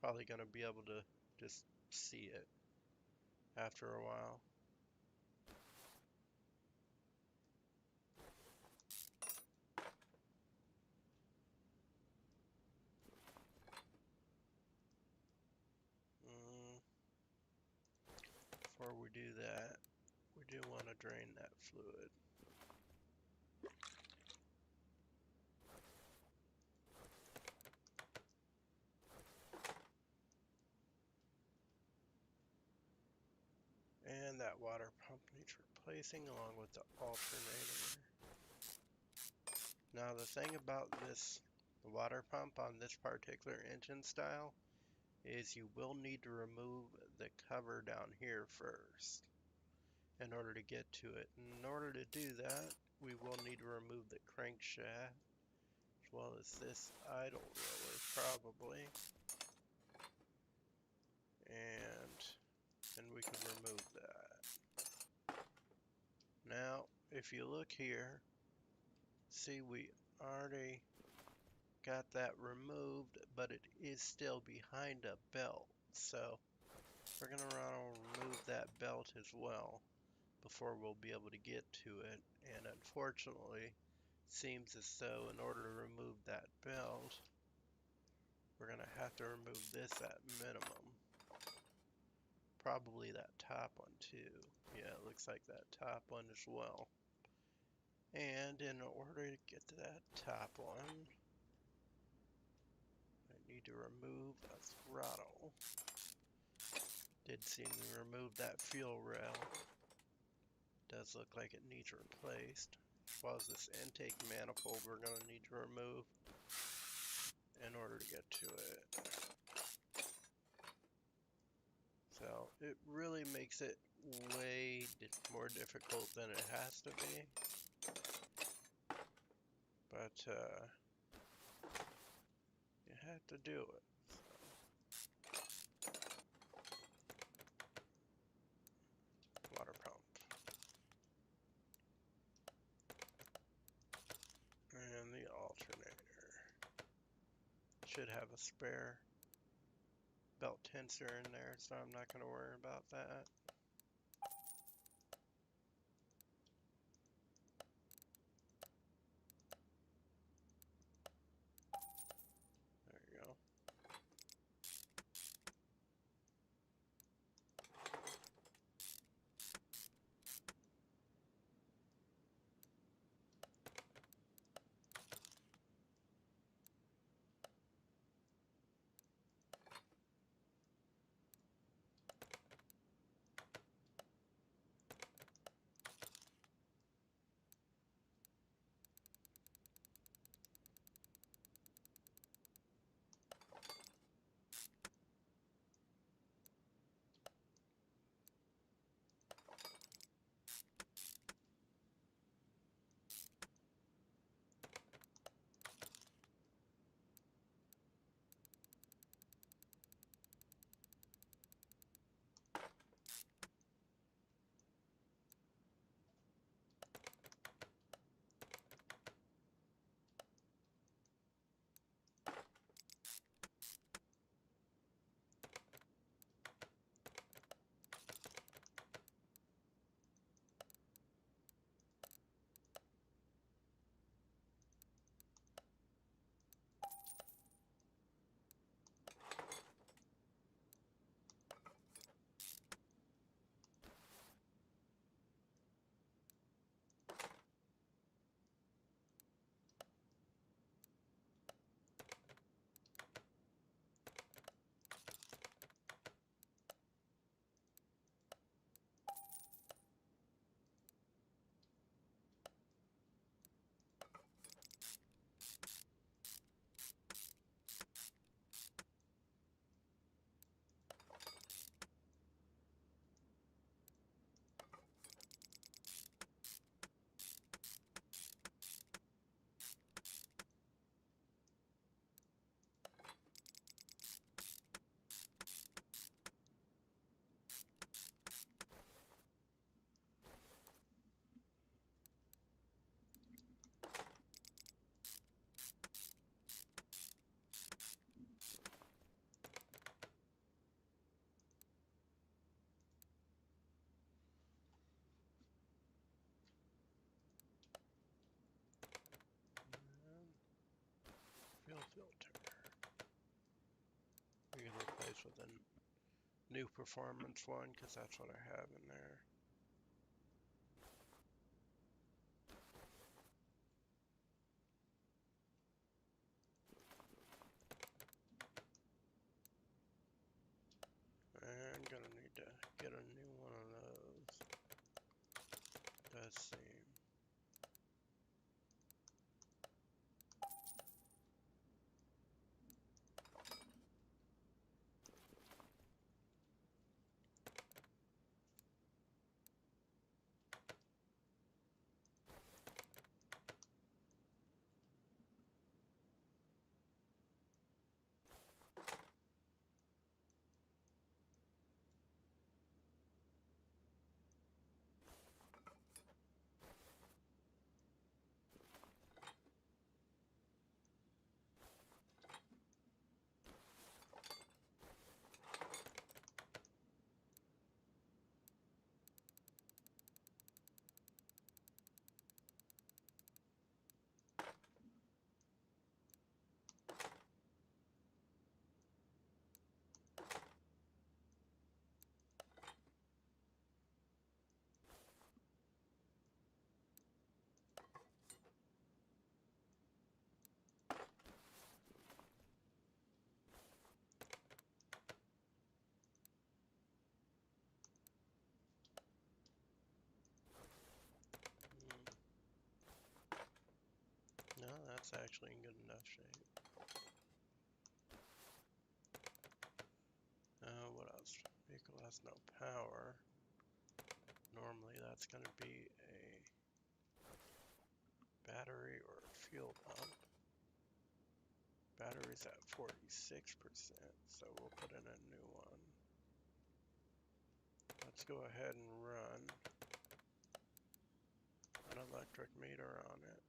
probably going to be able to just see it after a while. Before we do that, we do want to drain that fluid. And that water pump needs replacing along with the alternator. Now the thing about this water pump on this particular engine style is you will need to remove the cover down here first in order to get to it. In order to do that, we will need to remove the crankshaft as well as this idle roller probably. And then we can remove that. Now, if you look here, see we already got that removed, but it is still behind a belt. So we're going to remove that belt as well before we'll be able to get to it. And unfortunately, seems as though in order to remove that belt, we're going to have to remove this at minimum. Probably that top one too. Yeah, it looks like that top one as well. And in order to get to that top one, I need to remove a throttle. Did see me remove that fuel rail. Does look like it needs replaced. As well as this intake manifold we're going to need to remove in order to get to it. So it really makes it way more difficult than it has to be. But you have to do it. So, water pump. And the alternator. Should have a spare belt tensor in there, so I'm not going to worry about that. There you go. the new performance one, because that's what I have in there. And gonna need to get a new one of those. Does seem. No, that's actually in good enough shape. What else? Vehicle has no power. Normally that's going to be a battery or a fuel pump. Battery's at 46%, so we'll put in a new one. Let's go ahead and run an electric meter on it.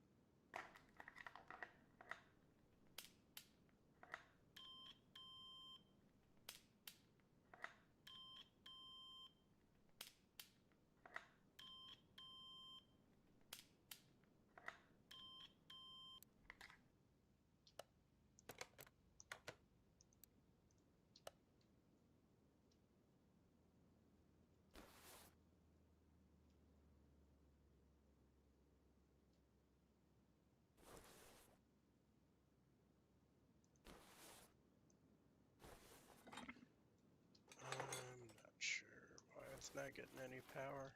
I'm not sure why it's not getting any power.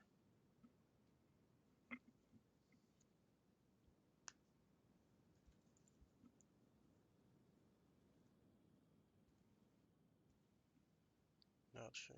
Not sure.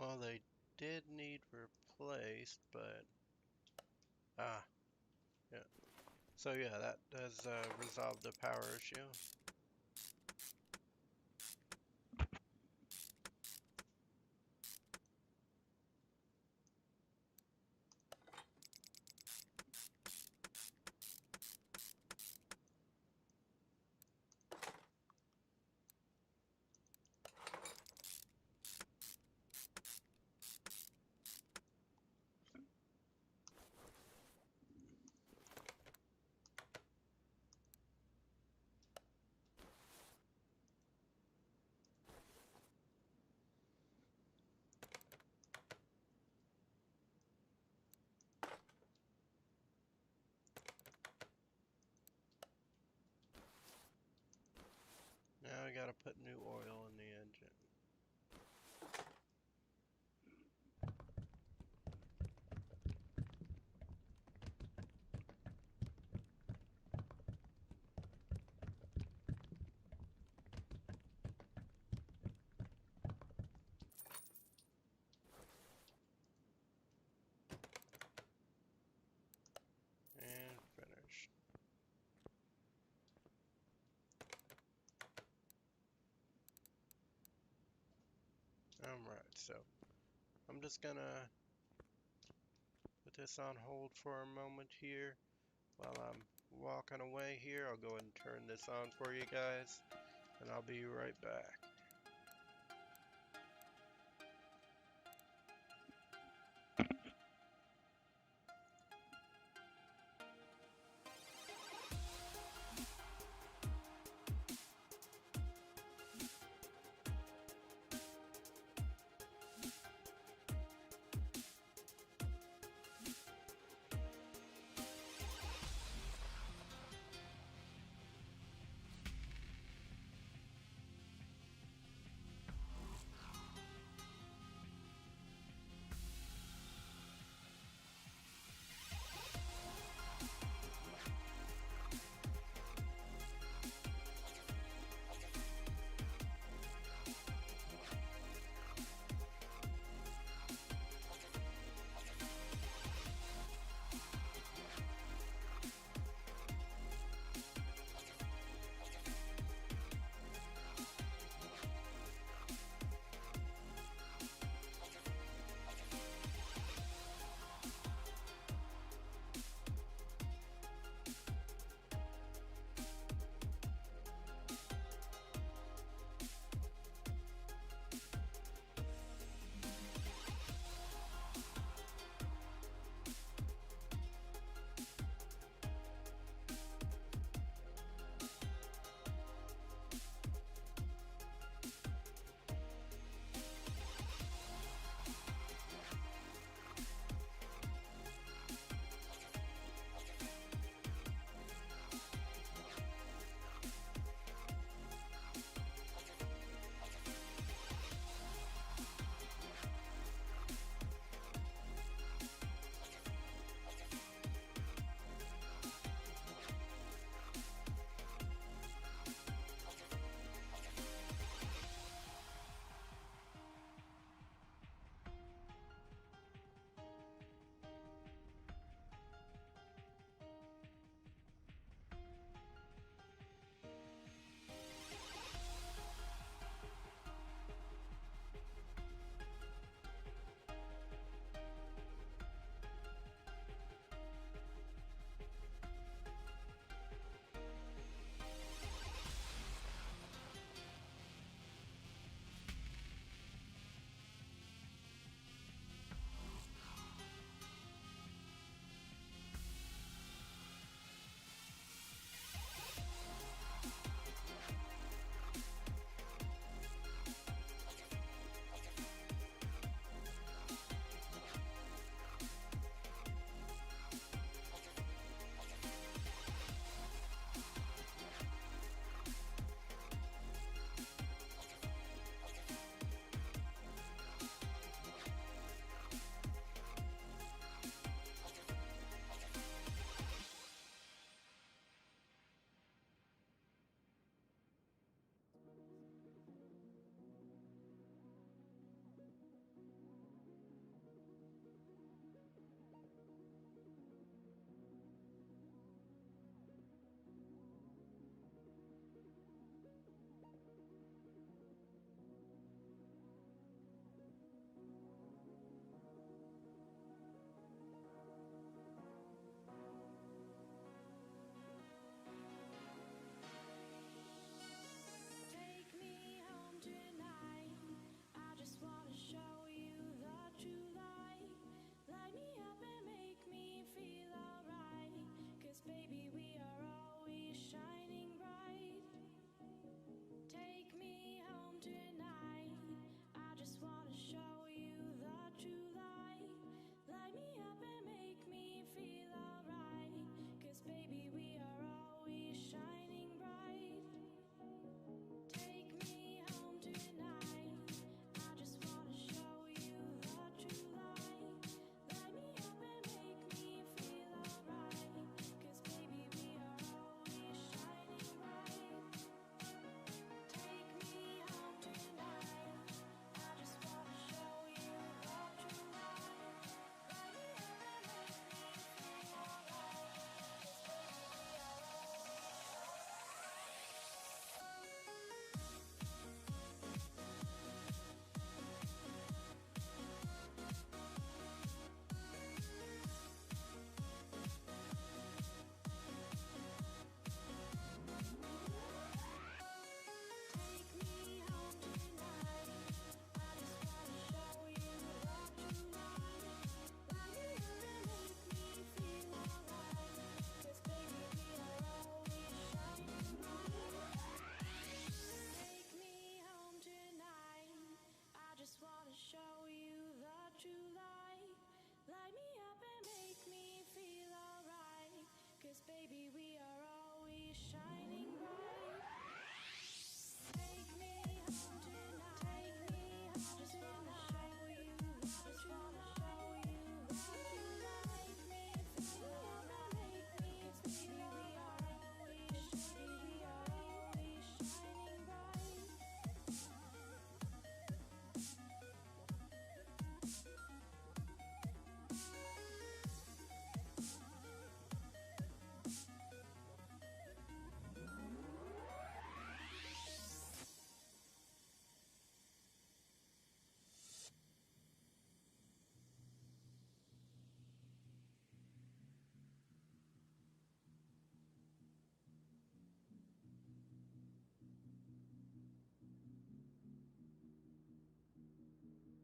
Well, they did need replaced, but ah, yeah. So yeah, that does resolve the power issue. Now we gotta put new oil in the engine. And finish. Alright, so I'm just gonna put this on hold for a moment here. While I'm walking away here, I'll go ahead and turn this on for you guys, and I'll be right back.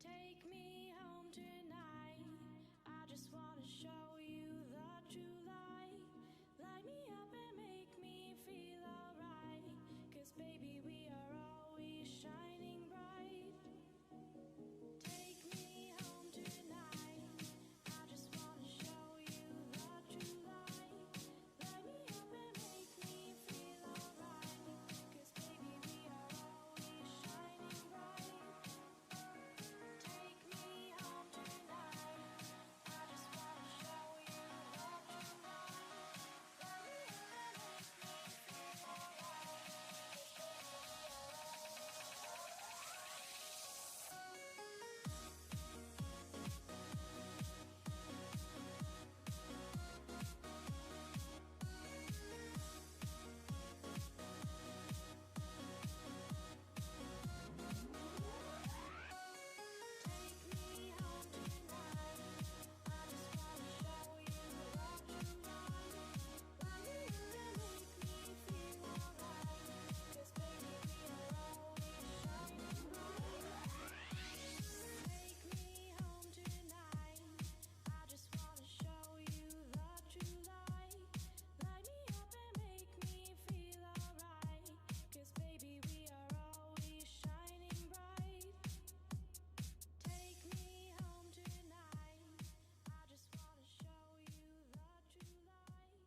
Take me home tonight. I just wanna show you the true light. Light me up and make me feel alright. 'Cause baby, we are always shining bright. Take me home tonight. I just wanna show you the true light. Light me up and make me feel alright. 'Cause baby, we are always shining bright. Take me home tonight. I just wanna show you the true light. Light me up and make me feel alright. 'Cause baby, we are Take me home tonight. I just wanna show you the true light. Light me up and make me feel alright. 'Cause baby, we are always shining bright. Take me home tonight. I just wanna show you the true light. Light me up and make me feel alright. 'Cause baby, we are always shining bright. Take me home tonight. I just wanna show you the true light.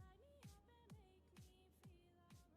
Light me up and make me feel alright. 'Cause baby, we are always shining bright.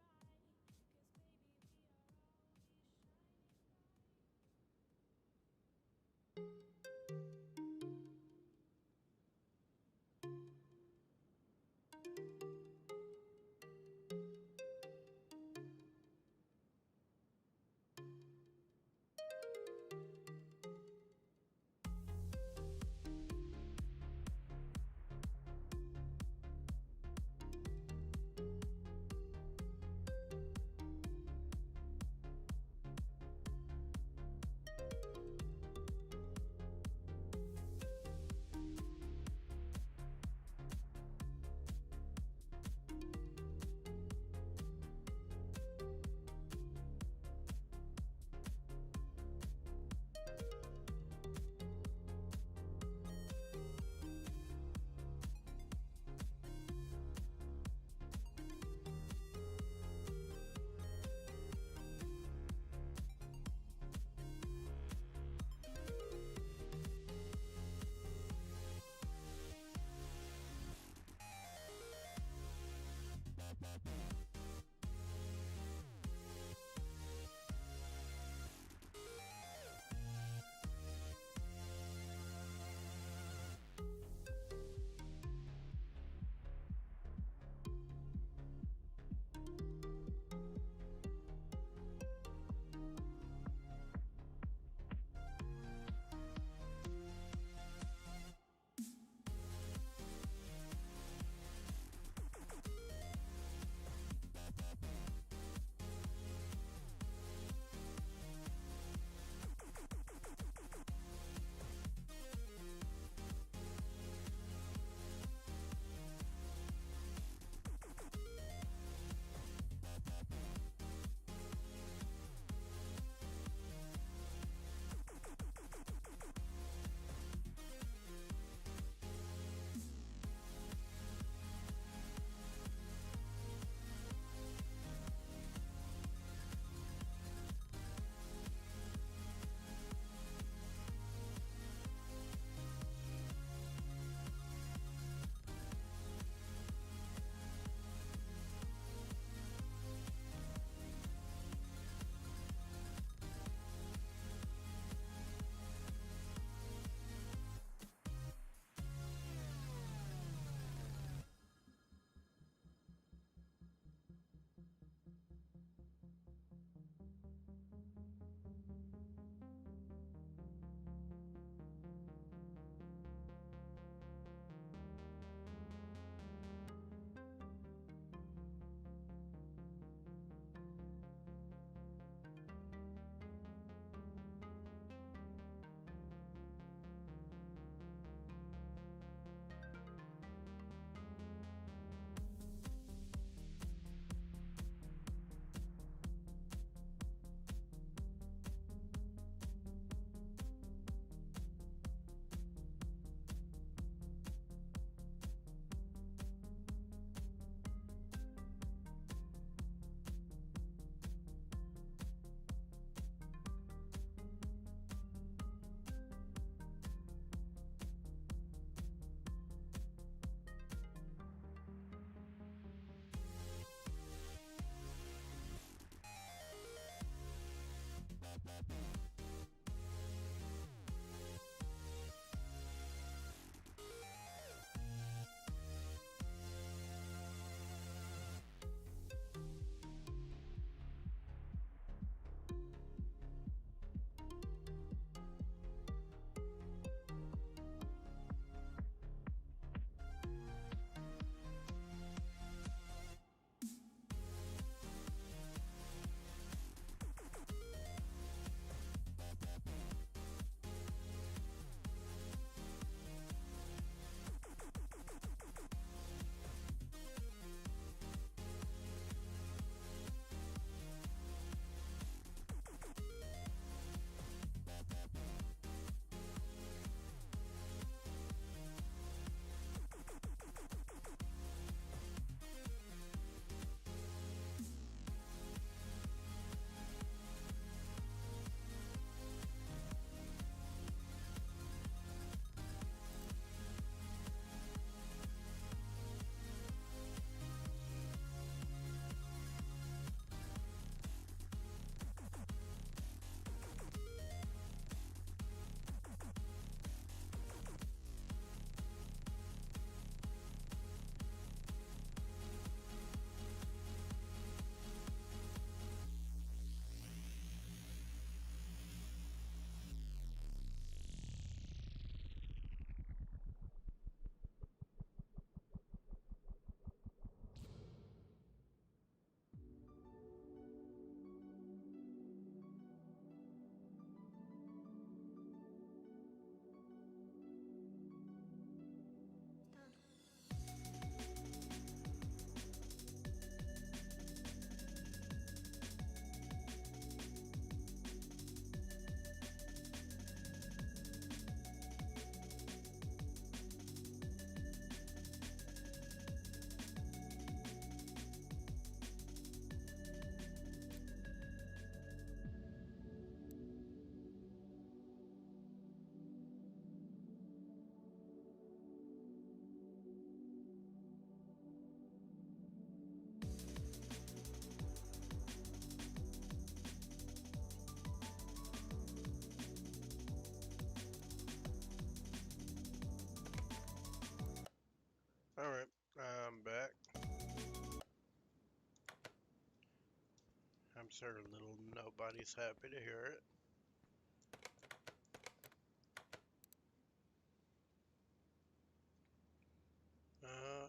Sure, little nobody's happy to hear it.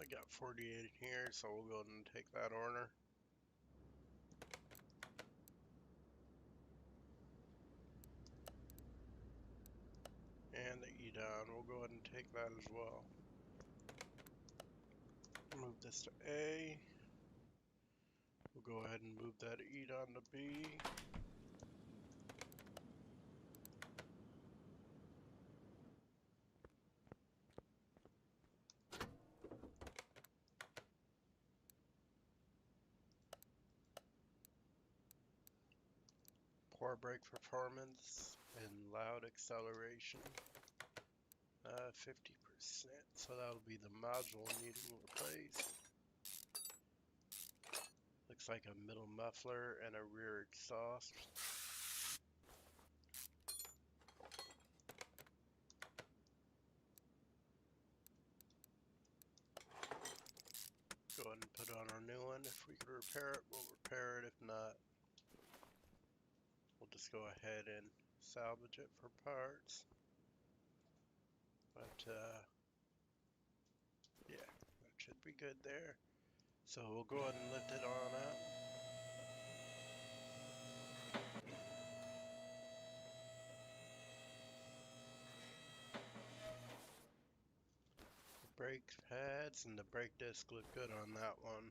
I got 48 here, so we'll go ahead and take that order. And the E-Don, we'll go ahead and take that as well. Move this to A. We'll go ahead and move that E-Don to B. Poor brake performance and loud acceleration. 50%, so that'll be the module needing replaced. Looks like a middle muffler and a rear exhaust. Go ahead and put on our new one. If we can repair it, we'll repair it. If not, we'll just go ahead and salvage it for parts. But yeah, that should be good there. So we'll go ahead and lift it on up. The brake pads and the brake disc look good on that one.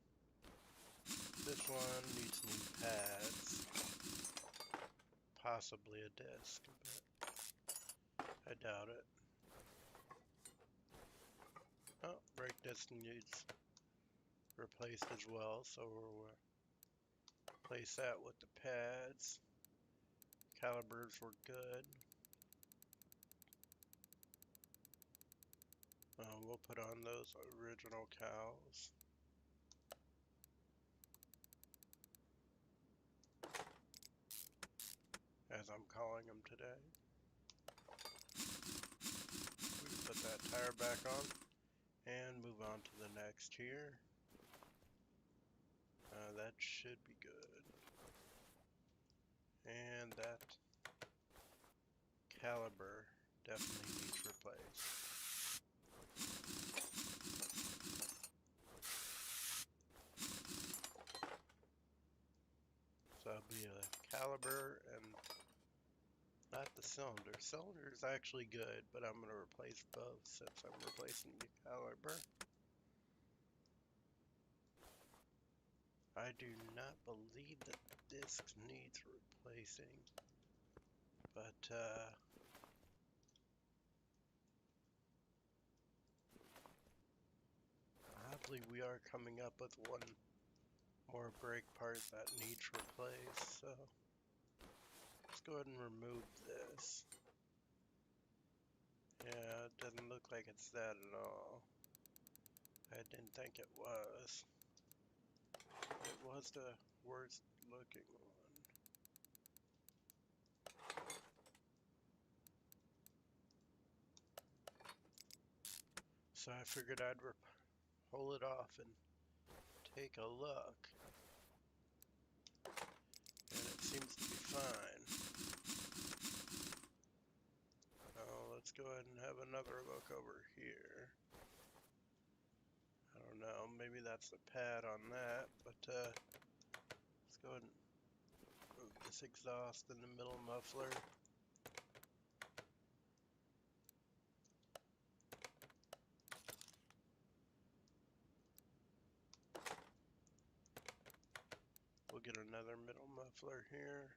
This one needs new pads, possibly a disc, but I doubt it. Oh, brake disc needs replaced as well, so we'll replace that with the pads. Calipers were good. We'll put on those original cals. As I'm calling them today. We can put that tire back on and move on to the next here. That should be good. And that caliber definitely needs replaced. So that'll be a caliber and not the cylinder. Cylinder is actually good, but I'm going to replace both since I'm replacing the caliber. I do not believe that disc needs replacing, but oddly we are coming up with one more brake part that needs replaced, so let's go ahead and remove this. Yeah, it doesn't look like it's that at all. I didn't think it was. It was the worst looking one. So I figured I'd pull it off and take a look. And it seems to be fine. Let's go ahead and have another look over here. I don't know, maybe that's the pad on that, but let's go ahead and move this exhaust in the middle muffler. We'll get another middle muffler here.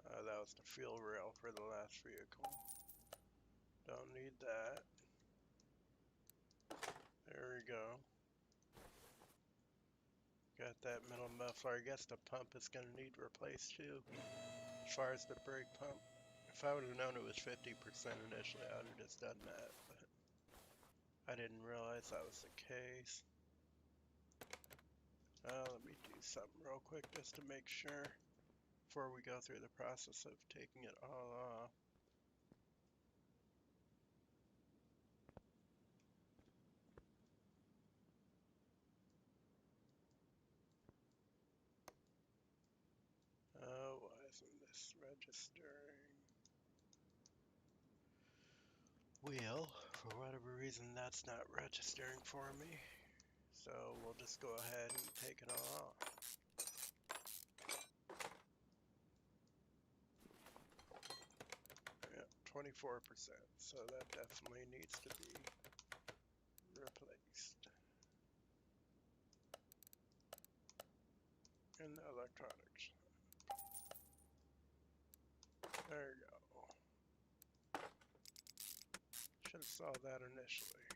That was the fuel rail for the last vehicle. Don't need that. There we go. Got that middle muffler. I guess the pump is going to need replaced too. As far as the brake pump. If I would have known it was 50% initially, I would have just done that. But I didn't realize that was the case. Let me do something real quick just to make sure before we go through the process of taking it all off. this? Registering wheel. For whatever reason, that's not registering for me. So we'll just go ahead and take it off. Yeah, 24%. So that definitely needs to be replaced. In the electronics. There you go. Should have saw that initially.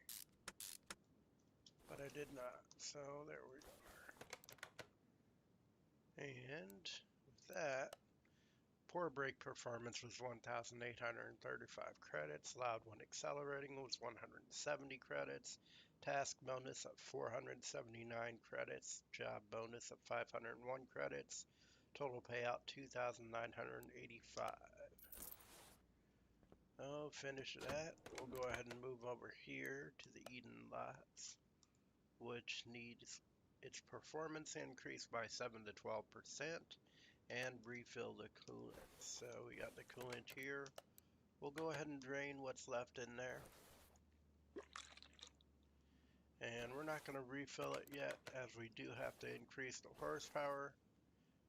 But I did not. So there we are. And with that, poor brake performance was 1,835 credits. Loud when accelerating was 170 credits. Task bonus of 479 credits. Job bonus of 501 credits. Total payout 2,985. Oh, finish that. We'll go ahead and move over here to the Eden lots, which needs its performance increased by 7 to 12% and refill the coolant. So we got the coolant here. We'll go ahead and drain what's left in there. And we're not going to refill it yet, as we do have to increase the horsepower.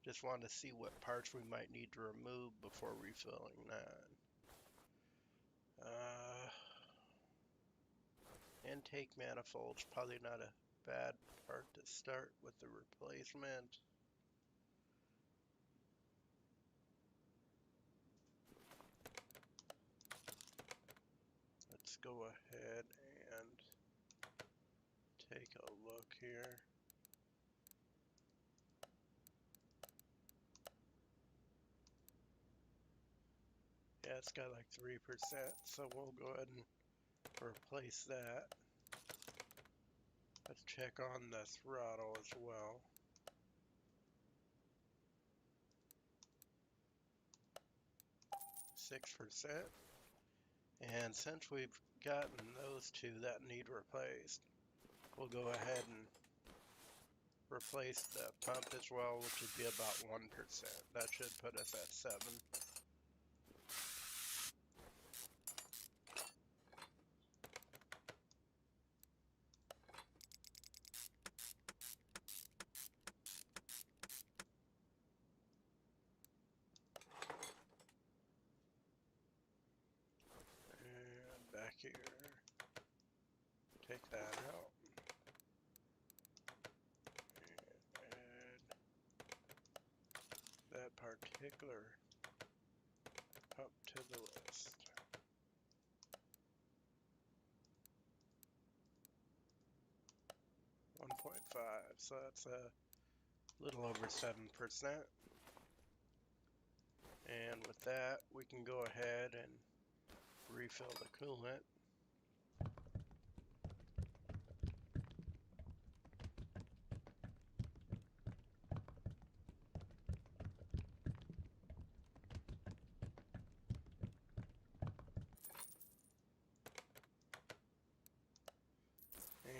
Just want to see what parts we might need to remove before refilling that. Intake manifold's probably not a bad part to start with the replacement. Let's go ahead and take a look here. Yeah, it's got like 3%, so we'll go ahead and replace that. Let's check on the throttle as well. %. And since we've gotten those two that need replaced, we'll go ahead and replace the pump as well, which would be about 1%. That should put us at 7. And back here, take that out. And add that particular pump to the list. .5, so that's a little over 7%. And with that, we can go ahead and refill the coolant.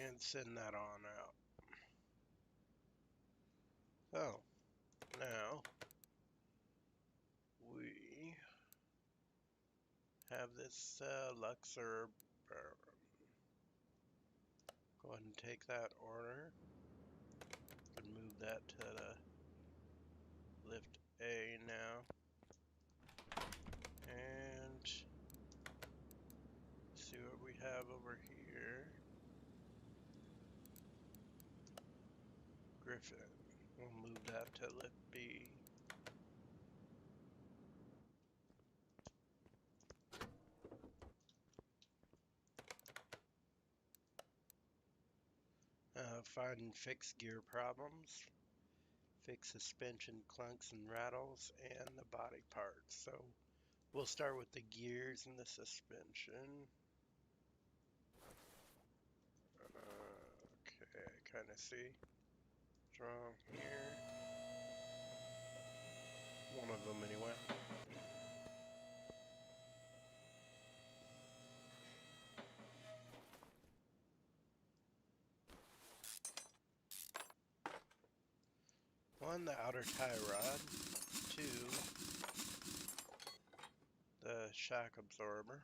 And send that on out. So, now we have this Luxor burn. Go ahead and take that order. Can move that to the lift A now. And see what we have over here. Griffin. We'll move that to lift B. Find and fix gear problems. Fix suspension clunks and rattles and the body parts. So we'll start with the gears and the suspension. Okay, kind of see what's wrong here. One of them anyway. One, the outer tie rod. 2, shock absorber.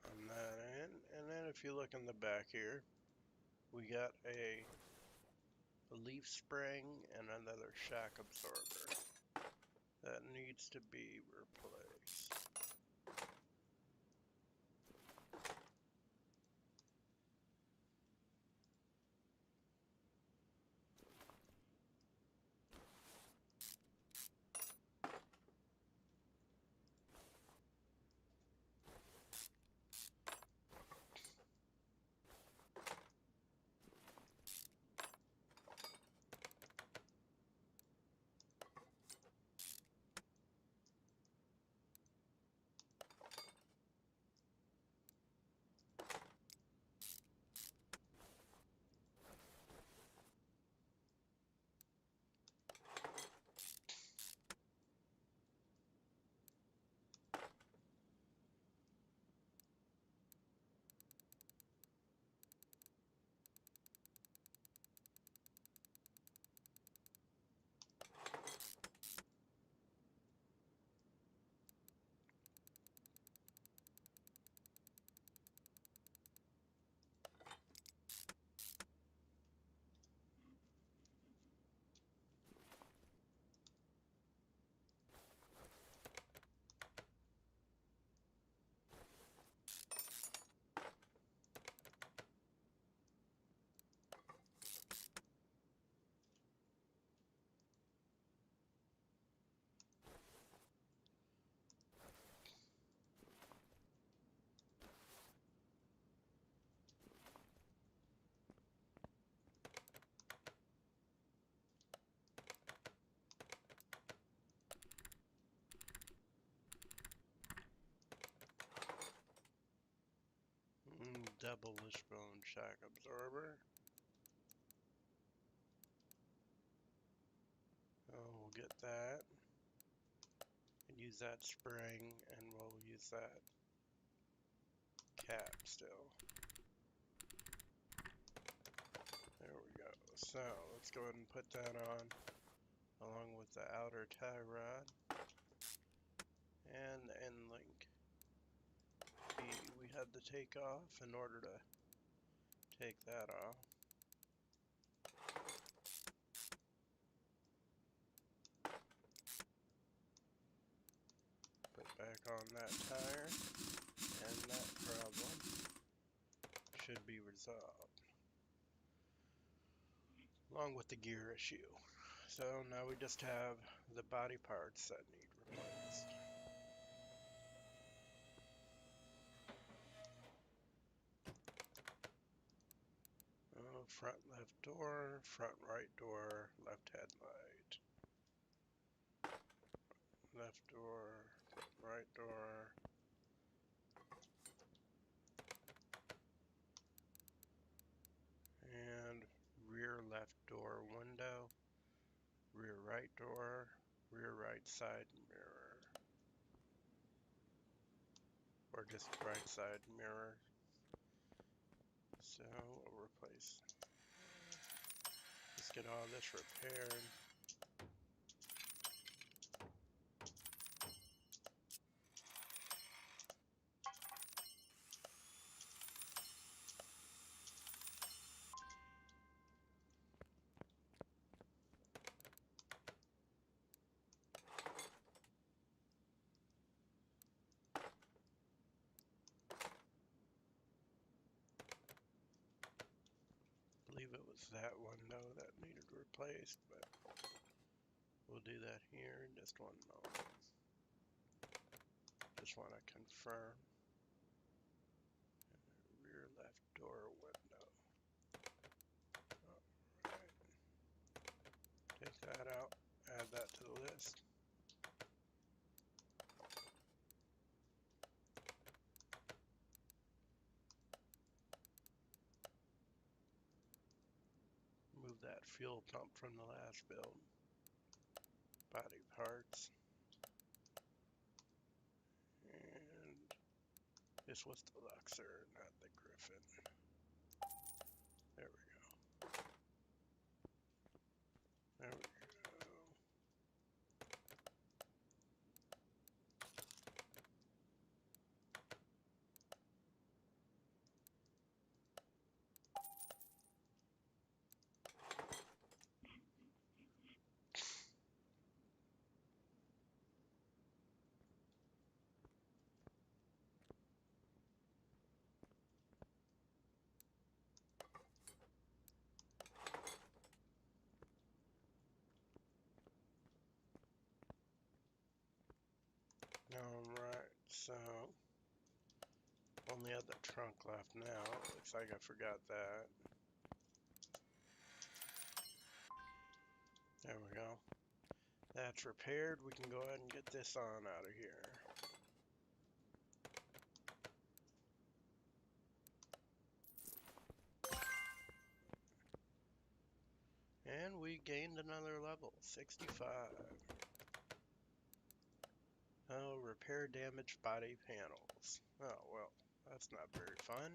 On that end, and then if you look in the back here, we got a leaf spring and another shock absorber that needs to be replaced. Double wishbone shock absorber. We'll get that and use that spring, and we'll use that cap still. There we go. So let's go ahead and put that on along with the outer tie rod and the end link. We had to take off in order to take that off. Put back on that tire, and that problem should be resolved, along with the gear issue. So now we just have the body parts that need replaced. Front left door, front right door, left headlight. Left door, right door. And rear left door window, rear right door, rear right side mirror. Or just right side mirror. So we'll replace. Let's get all this repaired. I believe it was that window that needed replaced, but we'll do that here in just one moment. Just want to confirm. Rear left door window. Alright. Take that out, add that to the list. Move that fuel pump from the last build. Body parts. And this was the Luxor, not the Griffin. There we go. Alright, so only have the trunk left now. Looks like I forgot that. There we go. That's repaired. We can go ahead and get this on out of here. And we gained another level, 65. Oh, repair damaged body panels. Oh, well, that's not very fun.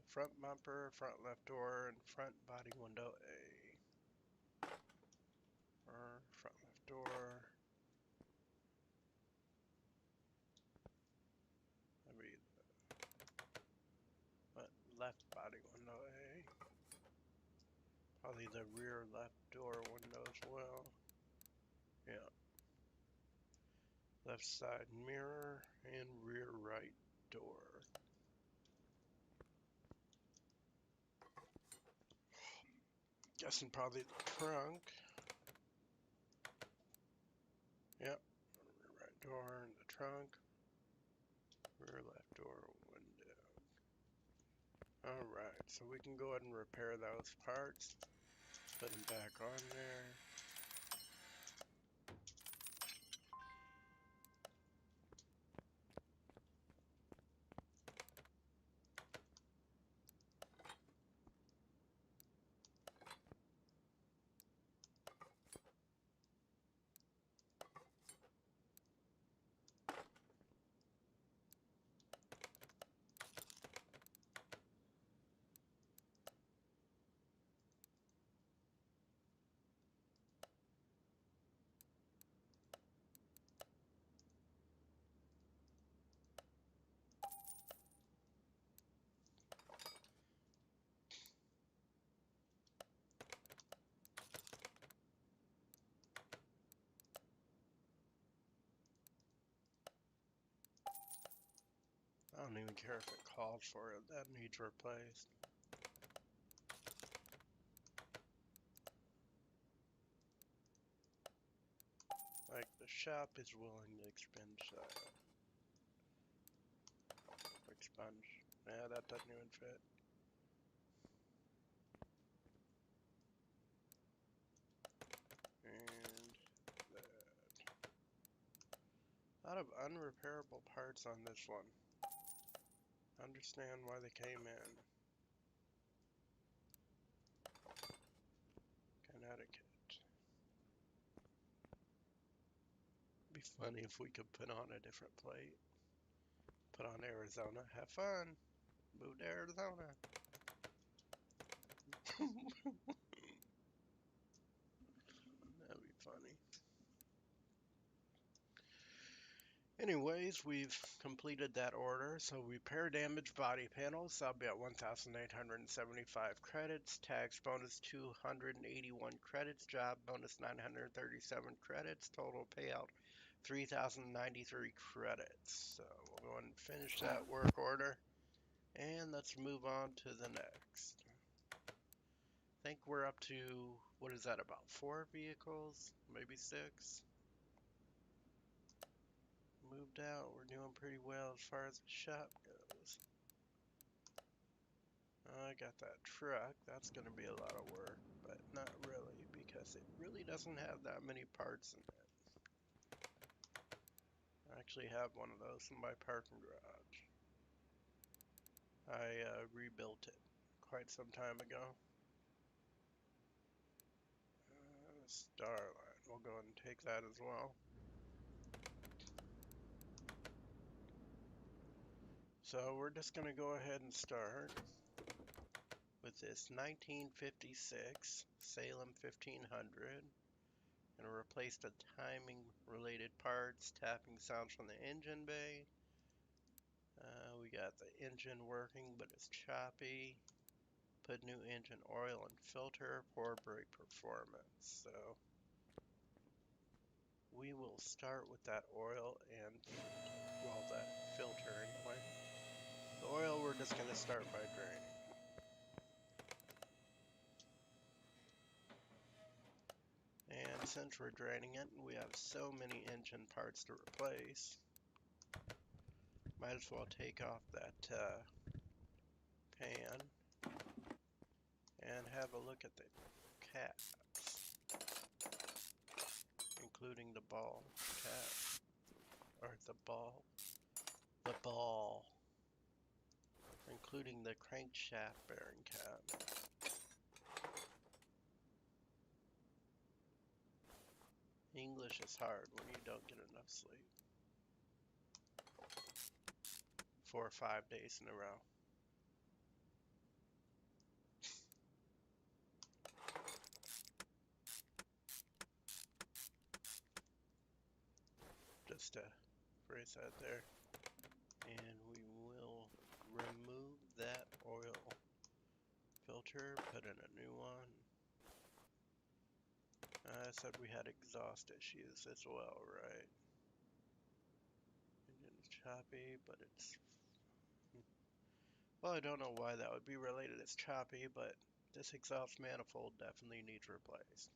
Front bumper, front left door, and front body window A. Or front left door. Maybe the left body window A. Probably the rear left door window as well. Yeah. Left side mirror and rear right door. Guessing probably the trunk. Yep. Rear right door and the trunk. Rear left door window. Alright, so we can go ahead and repair those parts. Put them back on there. I don't even care if it calls for it. That needs replaced. Like, the shop is willing to expunge that. Expunge. Yeah, that doesn't even fit. And that. A lot of unrepairable parts on this one. Understand why they came in. Connecticut. Be funny if we could put on a different plate. Put on Arizona. Have fun. Move to Arizona. That'd be funny. Anyways, we've completed that order. So repair damaged body panels. That'll be at 1,875 credits. Tax bonus 281 credits. Job bonus 937 credits. Total payout 3,093 credits. So we'll go ahead and finish that work order. And let's move on to the next. I think we're up to, what is that, about 4 vehicles? Maybe 6? Moved out. We're doing pretty well as far as the shop goes. I got that truck. That's going to be a lot of work, but not really, because it really doesn't have that many parts in it. I actually have one of those in my parking garage. I rebuilt it quite some time ago. Starline. We'll go ahead and take that as well. So we're just going to go ahead and start with this 1956 Salem 1500 and replace the timing related parts, tapping sounds from the engine bay. We got the engine working, but it's choppy. Put new engine oil and filter, poor brake performance. So we will start with that oil and, well, that filter anyway. The oil we're just going to start by draining. And since we're draining it and we have so many engine parts to replace, might as well take off that pan and have a look at the caps, including the ball cap, or the ball, including the crankshaft bearing cap. English is hard when you don't get enough sleep. 4 or 5 days in a row. Just to phrase that there. And we will remove that oil filter, put in a new one. I said we had exhaust issues as well, right? Engine's choppy, but it's... Well, I don't know why that would be related as choppy, but this exhaust manifold definitely needs replaced.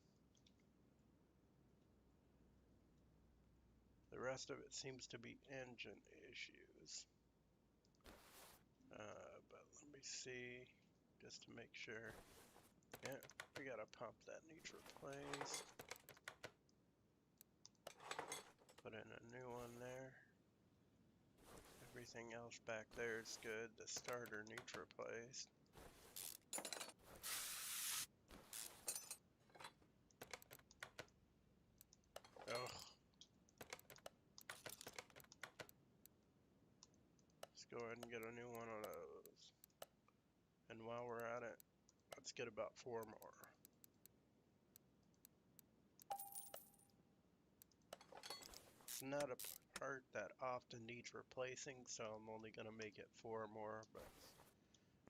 The rest of it seems to be engine issues. But let me see, just to make sure. Yeah, we got a pump that needs replaced. Put in a new one there. Everything else back there is good. The starter needs replaced. Ugh. Let's go ahead and get a new one of those. And while we're at it, let's get about 4 more. It's not a part that often needs replacing, so I'm only going to make it 4 more, but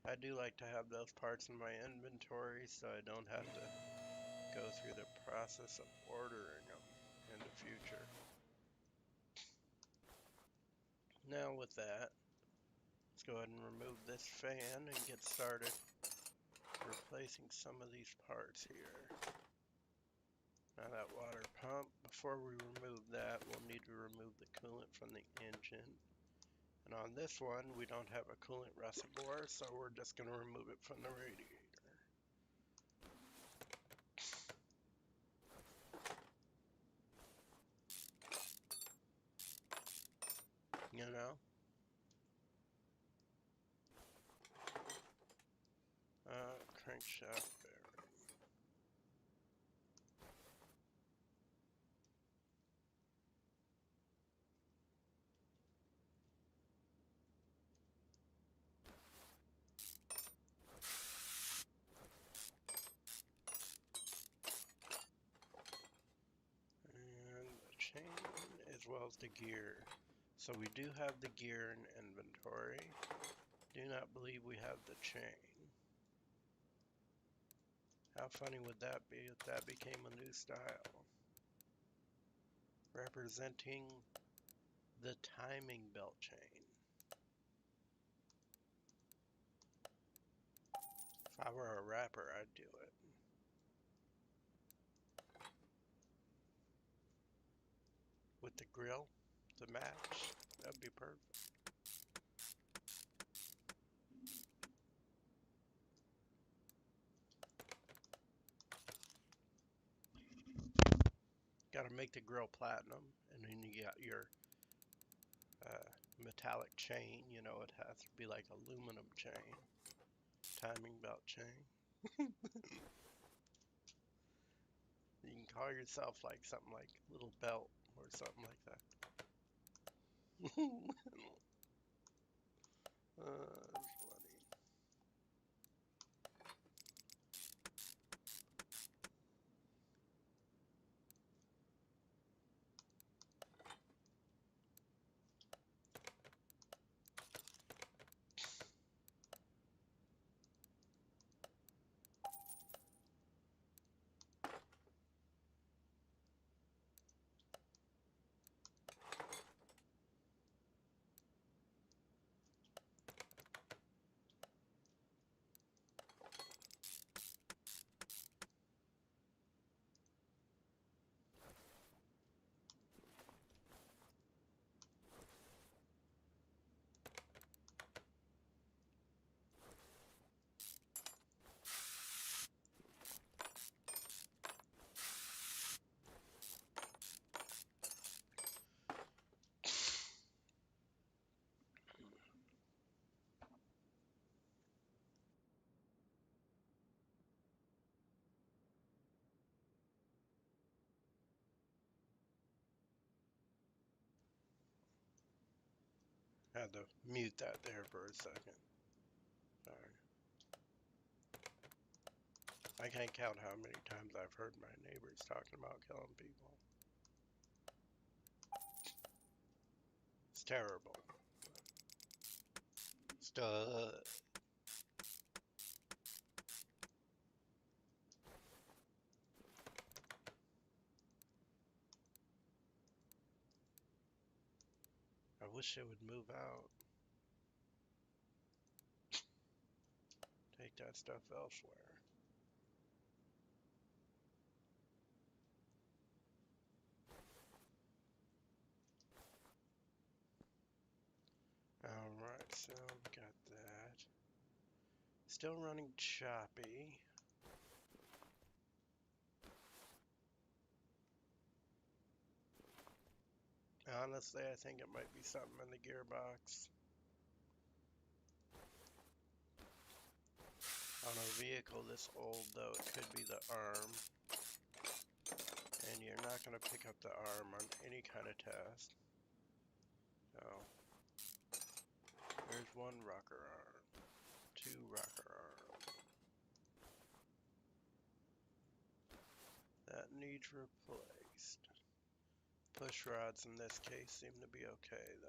I do like to have those parts in my inventory so I don't have to go through the process of ordering them in the future. Now with that, let's go ahead and remove this fan and get started replacing some of these parts here. Now that water pump, before we remove that, we'll need to remove the coolant from the engine. And on this one, we don't have a coolant reservoir, so we're just going to remove it from the radiator. You know? Crankshaft bearing. And the chain, as well as the gear. So we do have the gear in inventory. Do not believe we have the chain. How funny would that be if that became a new style? Representing the timing belt chain. If I were a rapper, I'd do it. With the grill to match, that'd be perfect. Got to make the grill platinum, and then you got your metallic chain. You know, it has to be like aluminum chain, timing belt chain. You can call yourself like something like Little Belt or something like that. That's funny. Had to mute that there for a second. Sorry. I can't count how many times I've heard my neighbors talking about killing people. It's terrible. Stud. I wish it would move out. Take that stuff elsewhere. Alright, so got that. Still running choppy. Honestly, I think it might be something in the gearbox. On a vehicle this old, though, it could be the arm. And you're not going to pick up the arm on any kind of test. So, there's one rocker arm. Two rocker arm. That needs replaced. Push rods in this case seem to be okay, though.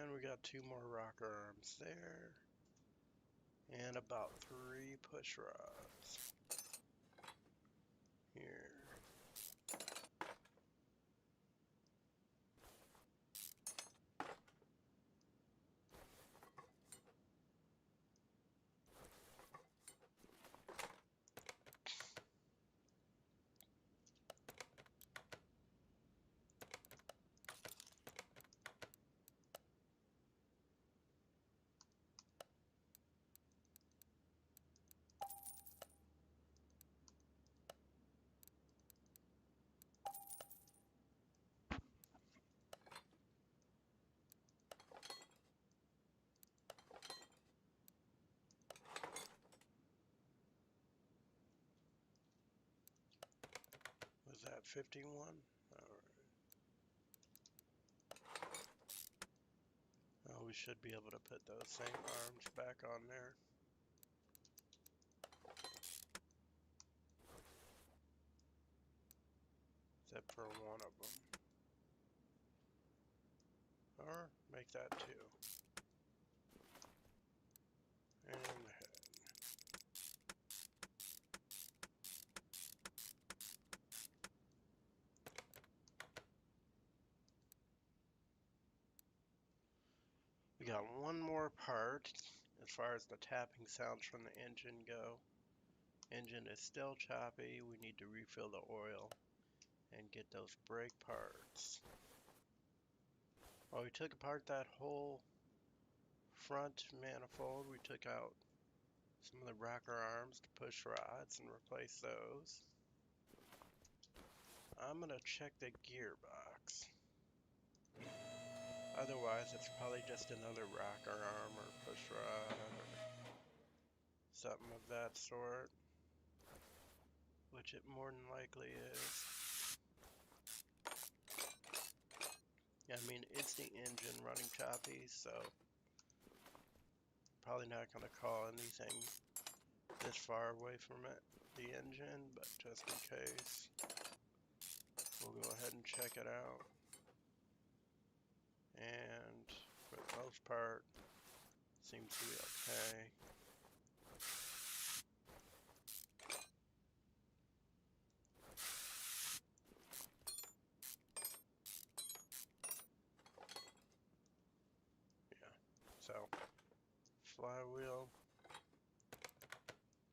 And we got two more rocker arms there. And about 3 push rods. Here. Was that 51? Alright. Oh, we should be able to put those same arms back on there. Except for one of them. Or make that 2. And the head. We got one more part as far as the tapping sounds from the engine go. Engine is still choppy. We need to refill the oil and get those brake parts. Well, we took apart that whole front manifold. We took out some of the rocker arms to push rods and replace those. I'm gonna check the gearbox. Otherwise, it's probably just another rocker arm or push rod or something of that sort, which it more than likely is. I mean, it's the engine running choppy, so probably not going to call anything this far away from it, the engine, but just in case, we'll go ahead and check it out. And for the most part, seems to be okay. Yeah. So, flywheel,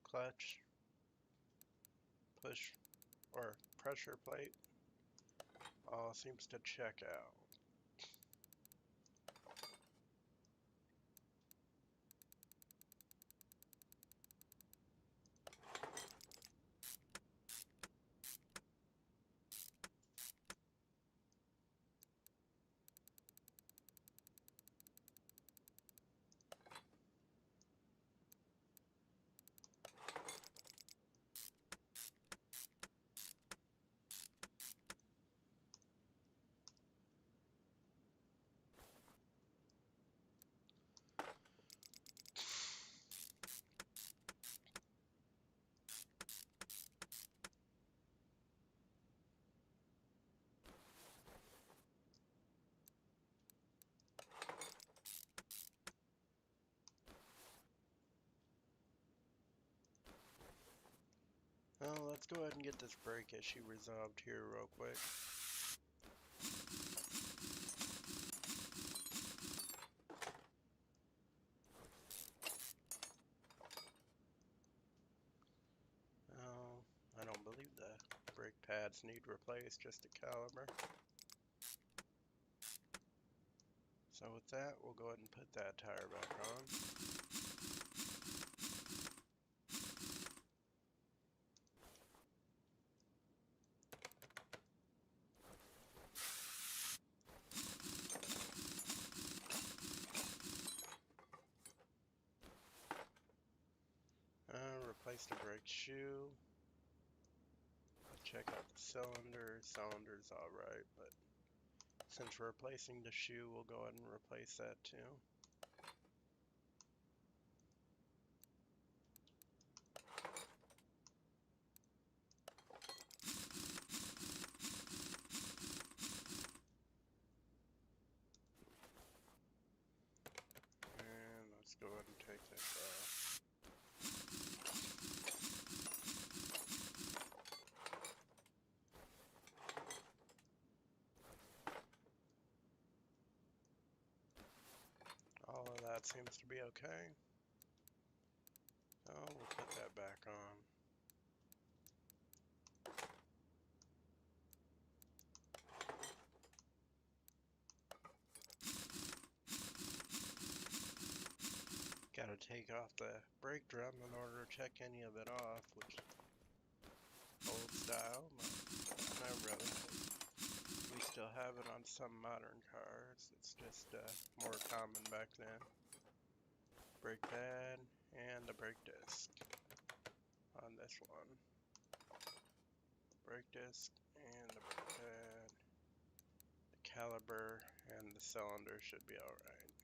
clutch, push, or pressure plate, all seems to check out. Well, let's go ahead and get this brake issue resolved here real quick. Oh, I don't believe the brake pads need replaced, just a caliper. So with that, we'll go ahead and put that tire back on. Replace the brake shoe. Check out the cylinder. Cylinder's alright, but since we're replacing the shoe, we'll go ahead and replace that too. And let's go ahead and take this off. All of that seems to be okay. So we'll put that back on. Gotta take off the brake drum in order to check any of it off, which old style, but not really. We still have it on some modern cars. It's just more common back then. Brake pad and the brake disc on this one. Brake disc and the brake pad. The caliper and the cylinder should be alright.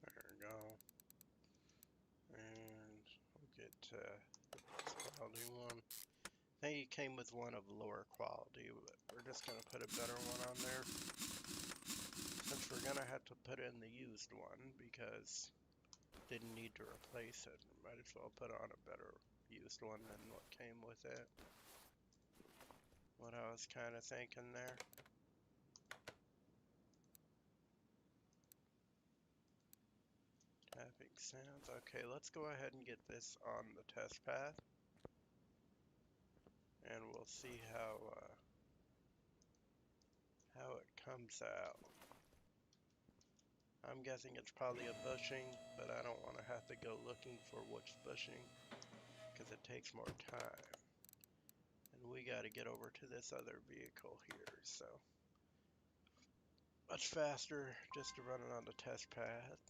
There we go. And we'll get the best quality one. I think it came with one of lower quality, but we're just going to put a better one on there. Since we're going to have to put in the used one because didn't need to replace it. Might as well put on a better used one than what came with it. What I was kind of thinking there. Tapping sounds. Okay, let's go ahead and get this on the test path. And we'll see how it comes out. I'm guessing it's probably a bushing, but I don't want to have to go looking for which bushing because it takes more time. And we got to get over to this other vehicle here, so much faster just to run it on the test path.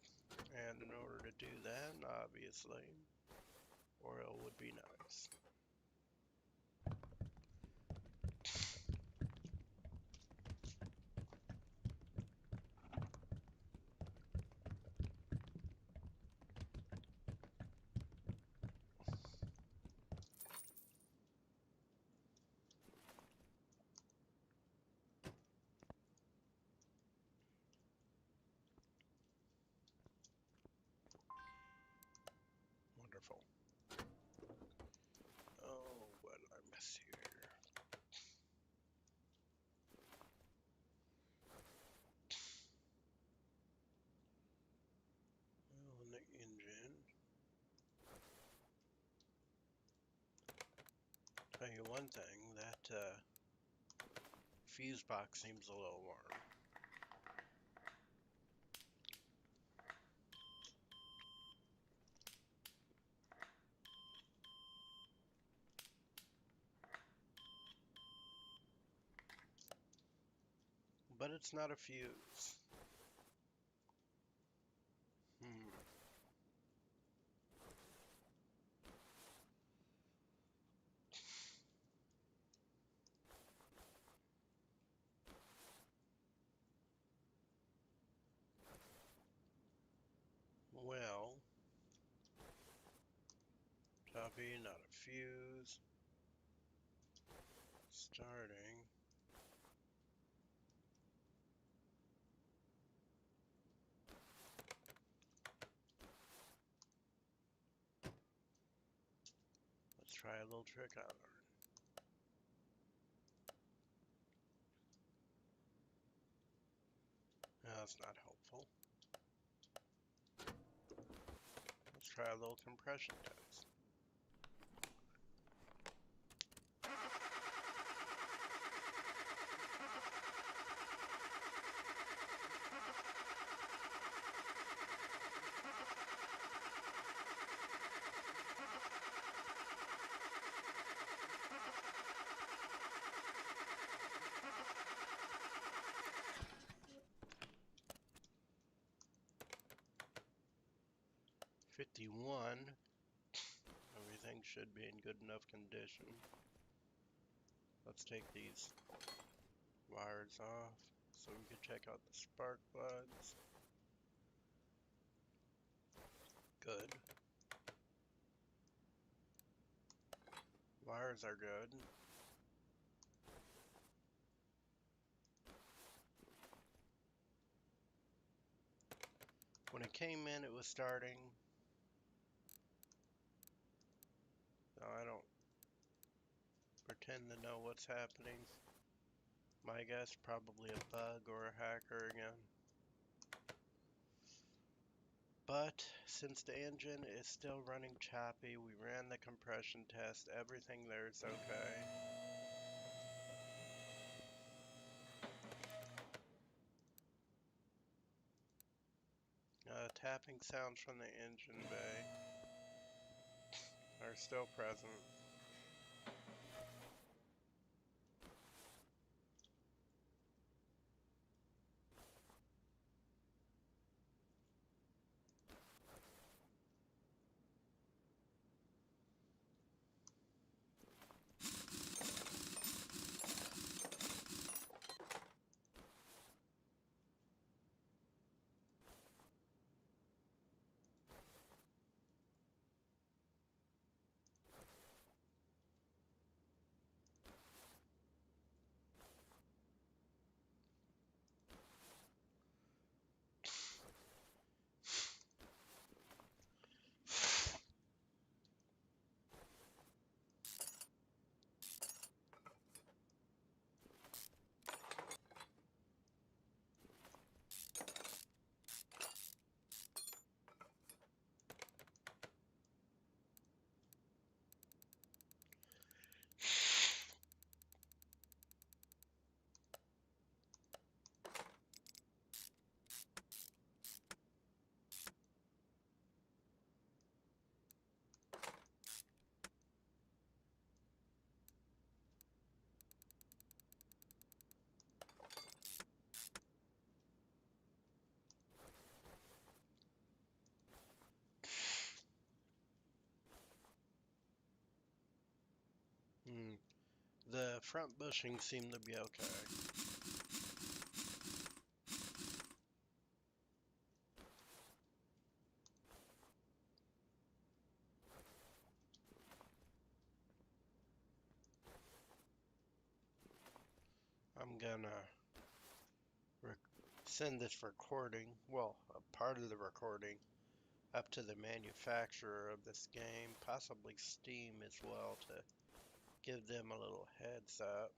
And in order to do that, obviously, oil would be nice. Wonderful. Oh, what did I miss here? one thing, that fuse box seems a little warm. But it's not a fuse. Hmm. Well, copy, not a fuse. Starting. Let's try a little trick I learned. No, that's not helpful. Let's try a little compression test. '51. Everything should be in good enough condition. Let's take these wires off so we can check out the spark plugs. Good. Wires are good. When it came in, it was starting. So I don't pretend to know what's happening. My guess, probably a bug or a hacker again. But since the engine is still running choppy, we ran the compression test. Everything there is okay. Tapping sounds from the engine bay are still present. Hmm. The front bushings seem to be okay. I'm gonna send this recording, well, a part of the recording, up to the manufacturer of this game, possibly Steam as well, to give them a little heads up.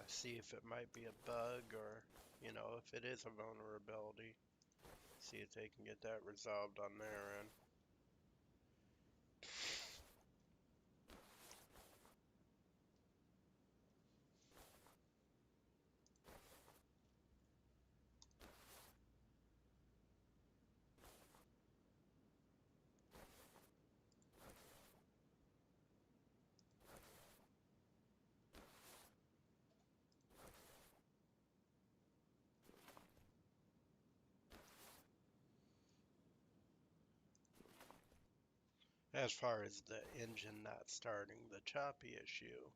See if it might be a bug or, if it is a vulnerability, see if they can get that resolved on their end. As far as the engine not starting, the choppy issue,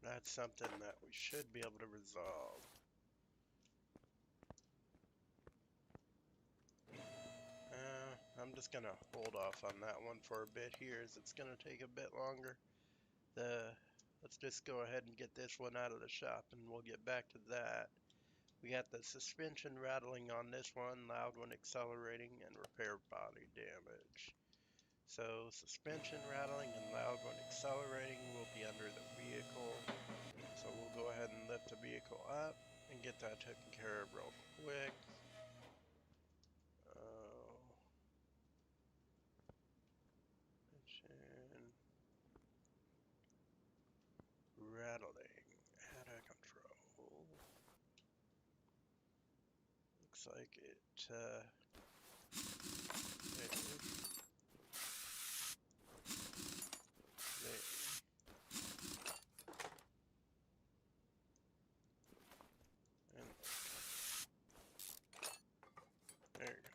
that's something that we should be able to resolve. I'm just gonna hold off on that one for a bit here, as it's gonna take a bit longer. Let's just go ahead and get this one out of the shop, and we'll get back to that. We got the suspension rattling on this one, loud when accelerating, and repair body damage. So suspension rattling and loud when accelerating will be under the vehicle. So we'll go ahead and lift the vehicle up and get that taken care of real quick. Engine rattling out of control. Looks like it there you go.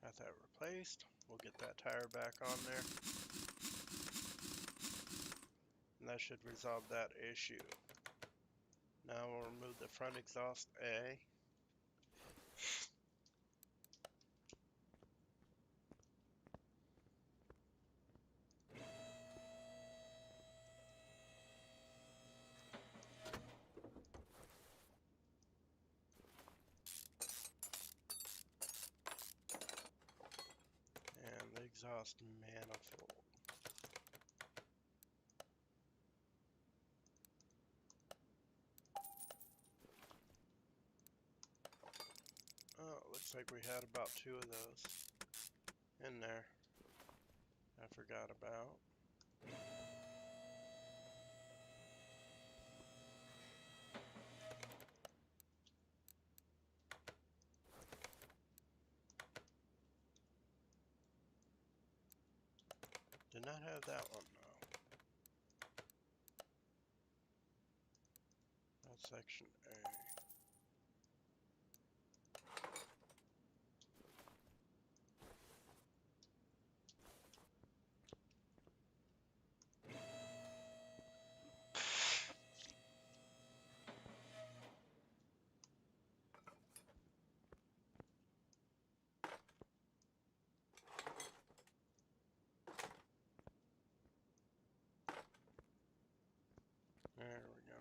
Got that replaced. We'll get that tire back on there. And that should resolve that issue. Now we'll remove the front exhaust A. And the exhaust manifold. Oh, looks like we had about 2 of those in there. I forgot about. Did not have that one though. That's section A. There we go.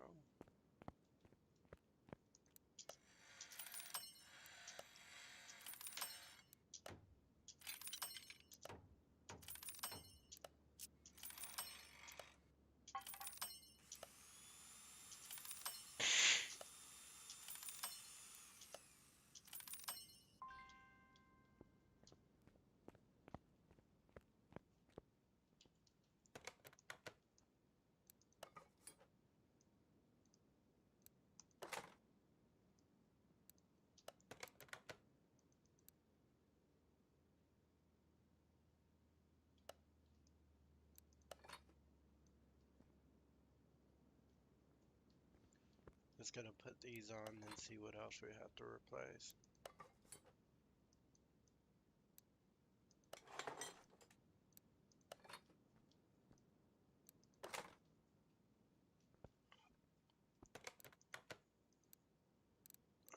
Just gonna put these on and see what else we have to replace.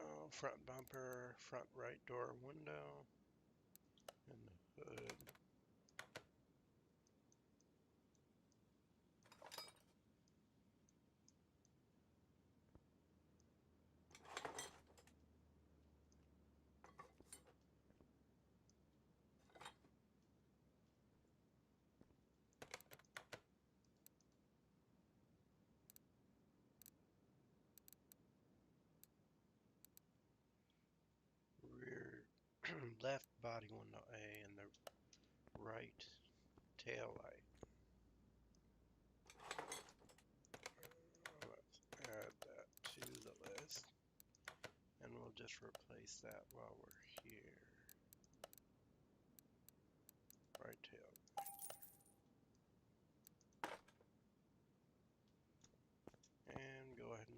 Oh, front bumper, front right door window, and the hood. Rear left body window A and the right tail light. Let's add that to the list, and we'll just replace that while we're here. Right tail light. And go ahead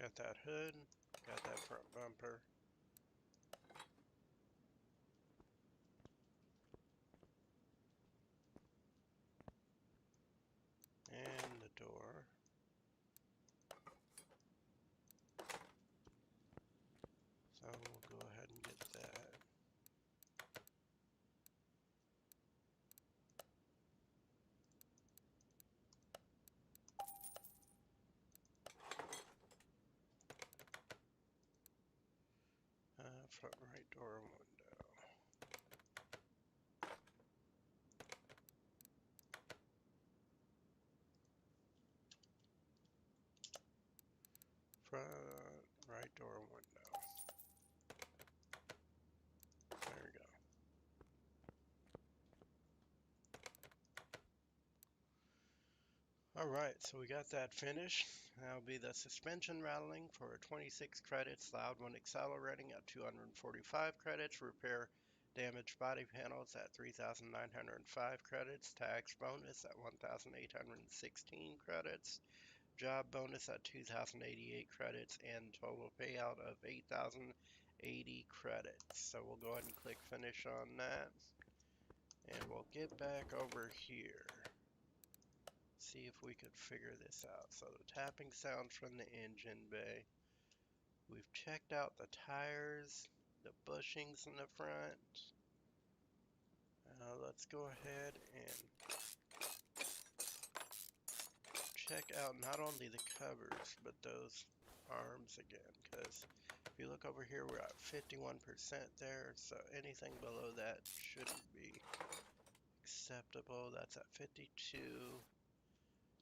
Got that hood, got that front bumper. And the door. So we'll go ahead and get that. Front right door and window. Front right door and window. There we go. Alright, so we got that finished. That'll be the suspension rattling for 26 credits, loud when accelerating at 245 credits, repair damaged body panels at 3,905 credits, tax bonus at 1,816 credits, job bonus at 2,088 credits, and total payout of 8,080 credits. So we'll go ahead and click finish on that, and we'll get back over here. See if we could figure this out. So the tapping sounds from the engine bay. We've checked out the tires, the bushings in the front. Let's go ahead and check out not only the covers, but those arms again. Because if you look over here, we're at 51% there. So anything below that shouldn't be acceptable. That's at 52.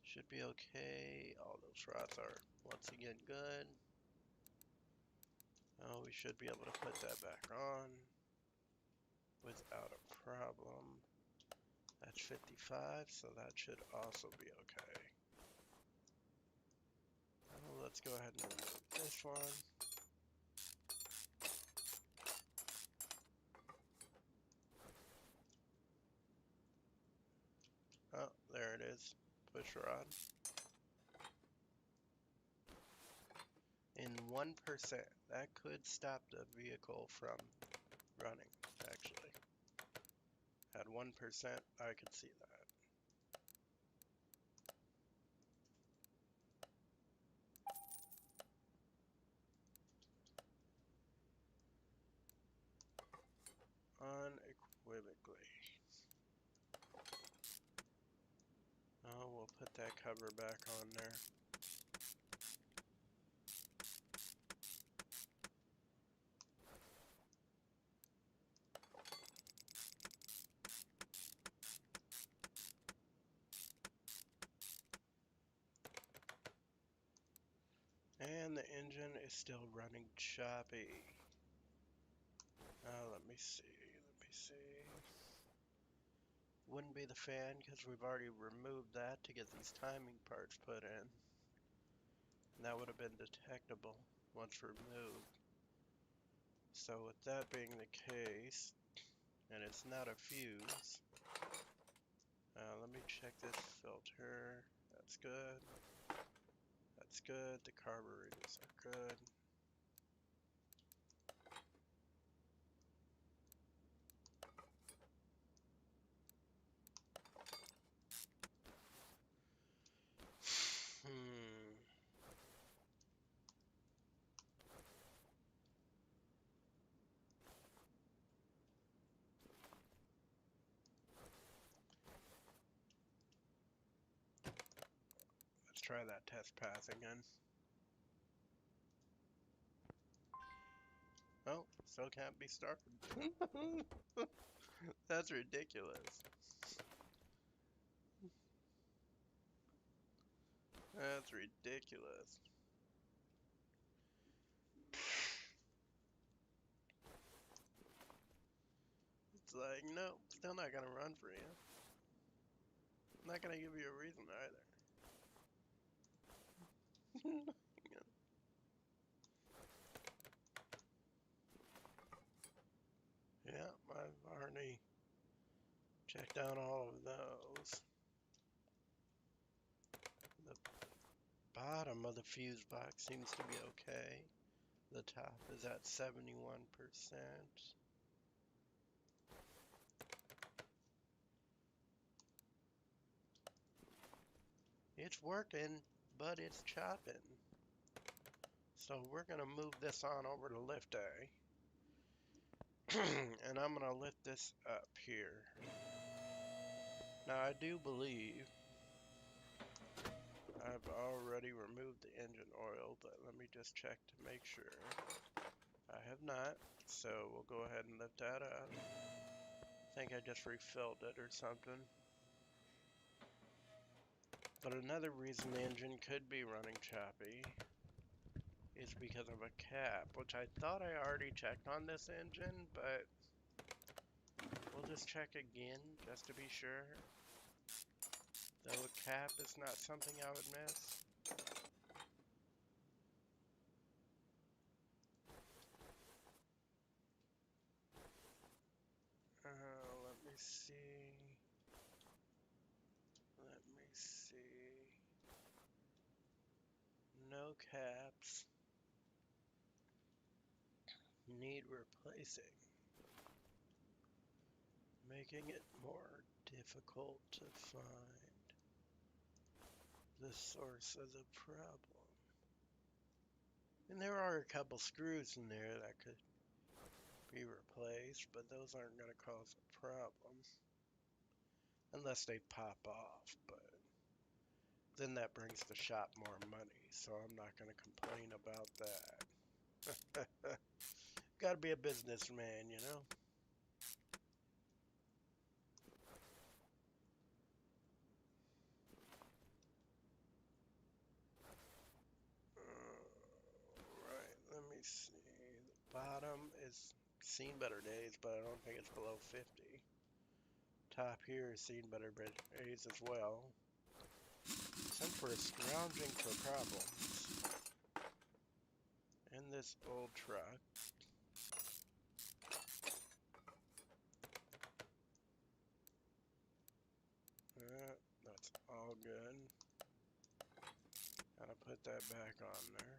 Should be okay. All those rods are once again good. Oh, we should be able to put that back on without a problem. That's 55, so that should also be okay. Let's go ahead and remove this one. Oh, there it is. Push rod. In 1%, that could stop the vehicle from running, actually. At 1%, I could see that. Unequivocally. Oh, we'll put that cover back on there. And the engine is still running choppy. Let me see. Wouldn't be the fan because we've already removed that to get these timing parts put in. And that would have been detectable once removed. So with that being the case, and it's not a fuse, let me check this filter. That's good. That's good. The carburetors are good. Let's try that test pass again. Oh, still can't be started. That's ridiculous. That's ridiculous. It's like, no, still not gonna run for you. I'm not gonna give you a reason either. Yeah, I've already checked out all of those. The bottom of the fuse box seems to be okay. The top is at 71%. It's working, but it's chopping. So we're going to move this on over to lift A. And I'm going to lift this up here. Now I do believe I've already removed the engine oil, but let me just check to make sure. I have not, so we'll go ahead and lift that up. I think I just refilled it or something. But another reason the engine could be running choppy is because of a cap, which I thought I already checked on this engine, but we'll just check again just to be sure. Though a cap is not something I would miss. Let me see. Let me see. No caps. Need replacing. Making it more difficult to find the source of the problem. And there are a couple screws in there that could be replaced, but those aren't going to cause a problem unless they pop off. But then that brings the shop more money, so I'm not going to complain about that. Got to be a businessman, you know? Right, let me see. The bottom is seen better days, but I don't think it's below 50. Top here is seen better days as well. Since we're scrounging for problems in this old truck, that's all good. Gotta put that back on there.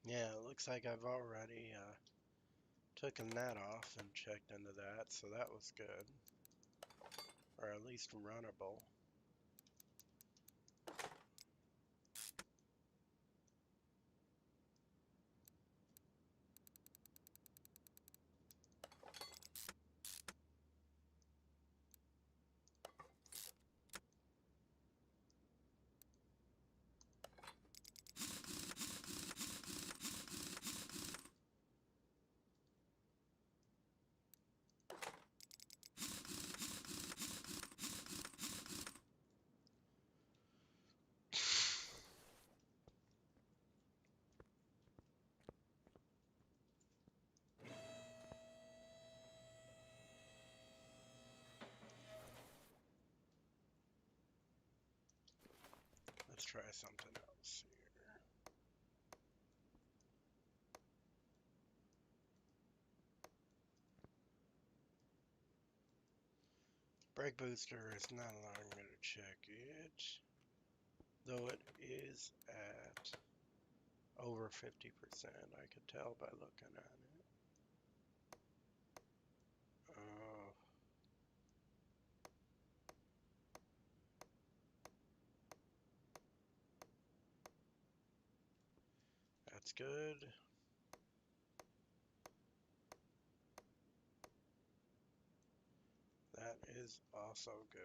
Yeah, it looks like I've already taken that off and checked into that, so that was good. Or at least runnable. Let's try something else here. Brake booster is not allowing me to check it, though it is at over 50%. I could tell by looking at it. Oh, that's good. That is also good.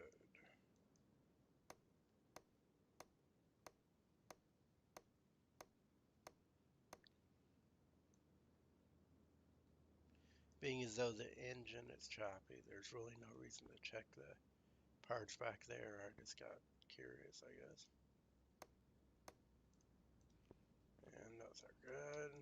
Being as though the engine is choppy, there's really no reason to check the parts back there. I just got curious, I guess. And Those are good.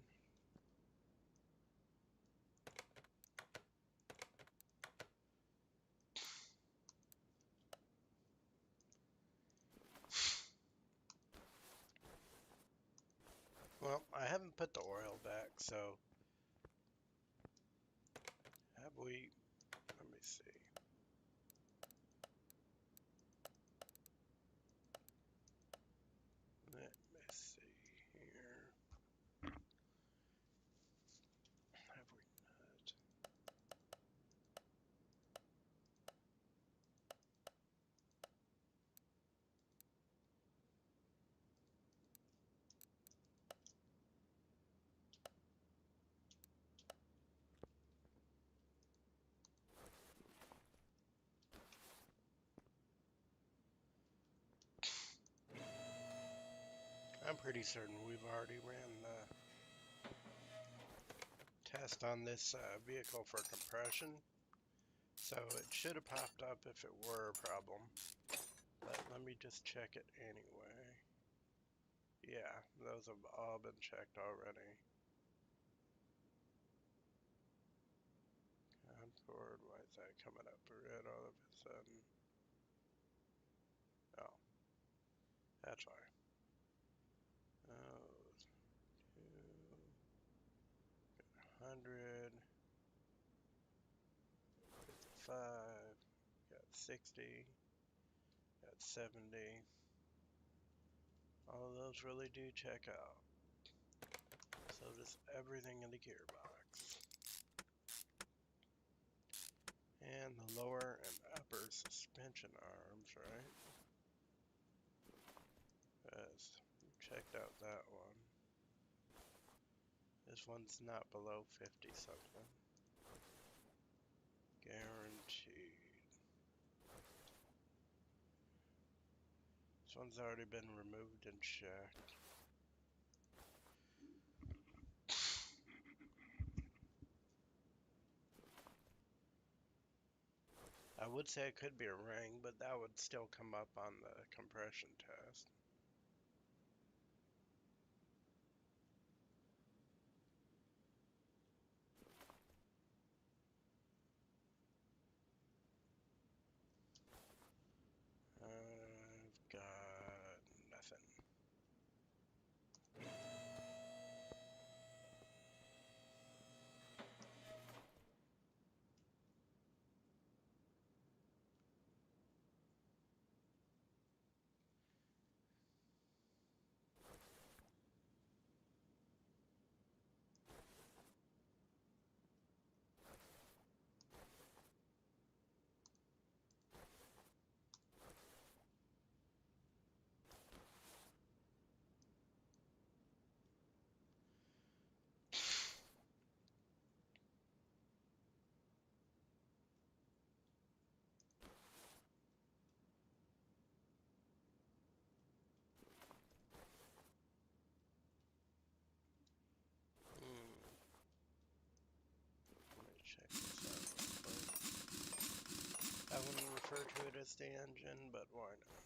Well, I haven't put the oil back, so have we? Let me see. Let me see here. Have we not? I'm pretty certain we've already ran the test on this vehicle for compression, so it should have popped up if it were a problem. But let me just check it anyway. Yeah, those have all been checked already. Concord, why is that coming up red all of a sudden? Oh, that's why. Oh, 100, 55, got 60, got 70. All of those really do check out. So does everything in the gearbox. And the lower and upper suspension arms, right? Yes, we checked out that one. This one's not below 50 something. Guaranteed. This one's already been removed and checked. I would say it could be a ring, but that would still come up on the compression test. I've got nothing. Let me check this out real quick. I wouldn't refer to it as the engine, but why not?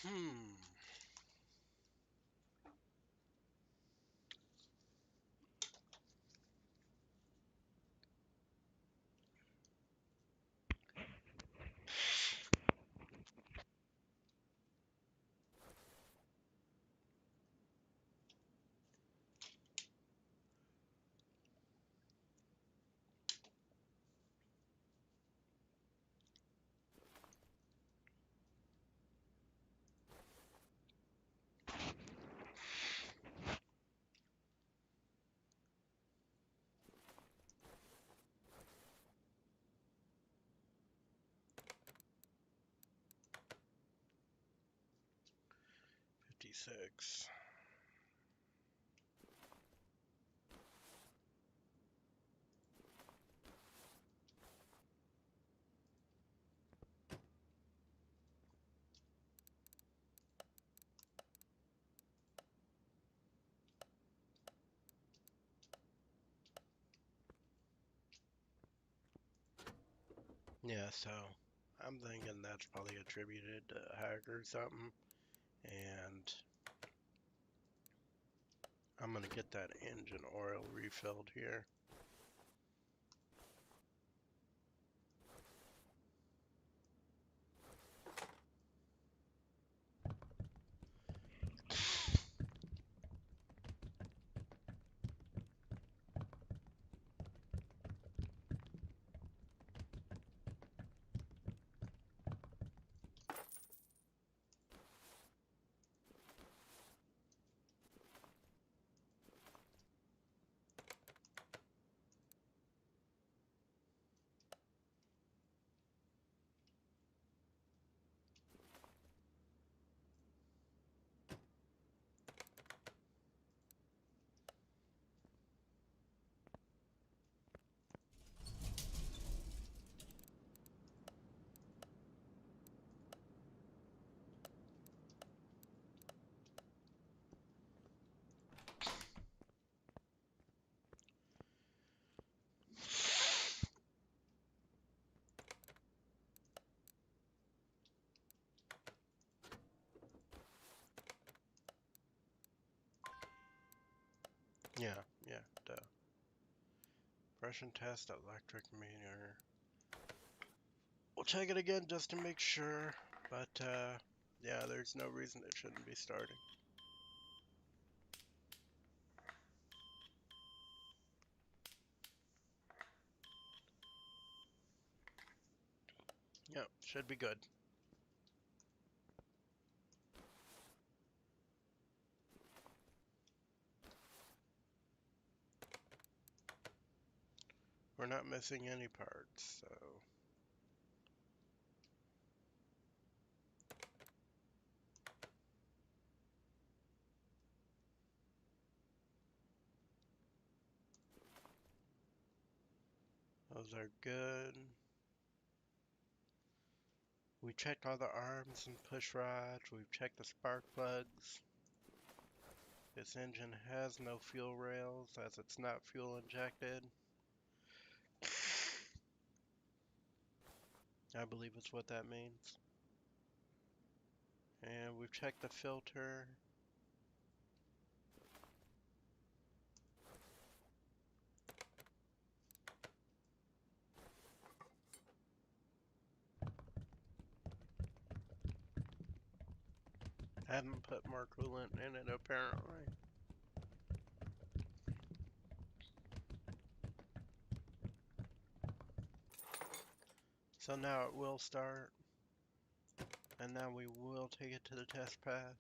Hmm. $56. Yeah, so I'm thinking that's probably attributed to a hack or something. And I'm gonna get that engine oil refilled here. Yeah, yeah, duh. Pressure test electric meter. We'll check it again just to make sure, but yeah, there's no reason it shouldn't be starting. Yep, should be good. We're not missing any parts, so those are good. We checked all the arms and push rods. We've checked the spark plugs. This engine has no fuel rails as it's not fuel injected. I believe it's what that means. And we've checked the filter. Haven't put more coolant in it apparently. So now it will start. And now we will take it to the test pad.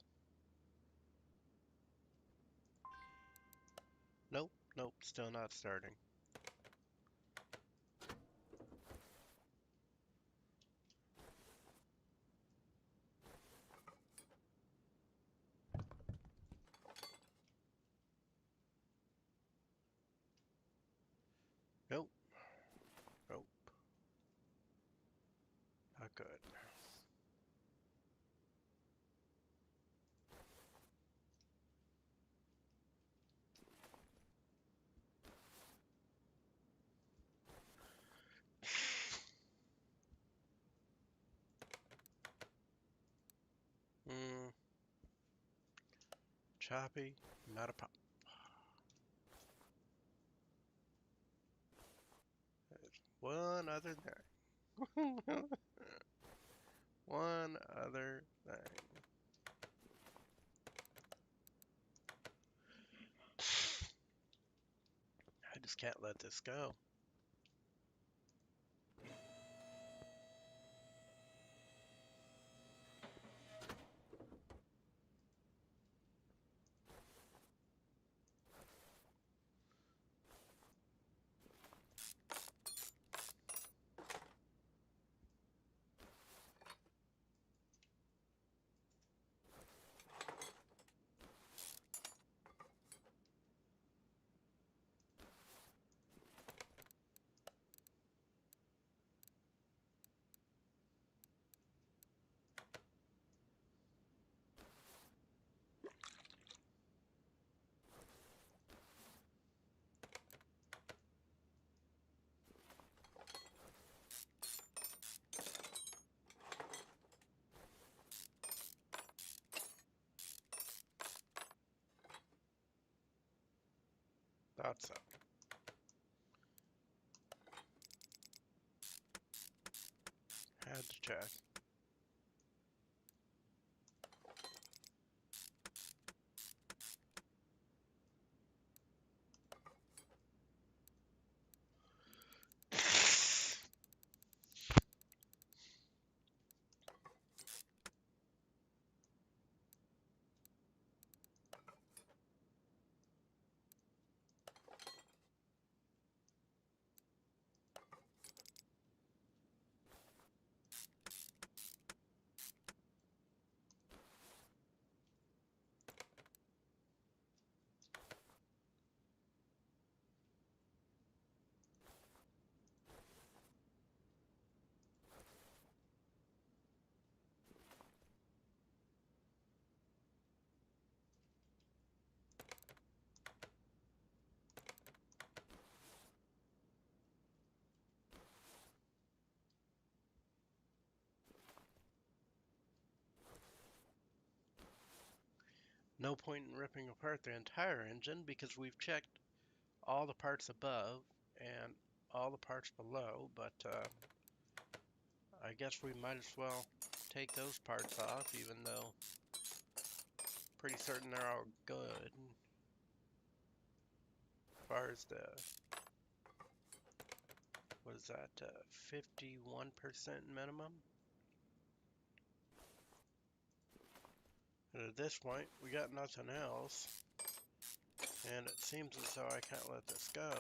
Nope, nope, still not starting. Nope, nope, not good. choppy, not a pop. One other thing. One other thing. I just can't let this go. Thought so. Had to check. No point in ripping apart the entire engine because we've checked all the parts above and all the parts below, but I guess we might as well take those parts off, even though pretty certain they're all good. As far as the, what is that, 51% minimum? And at this point, we got nothing else, and it seems as though I can't let this go.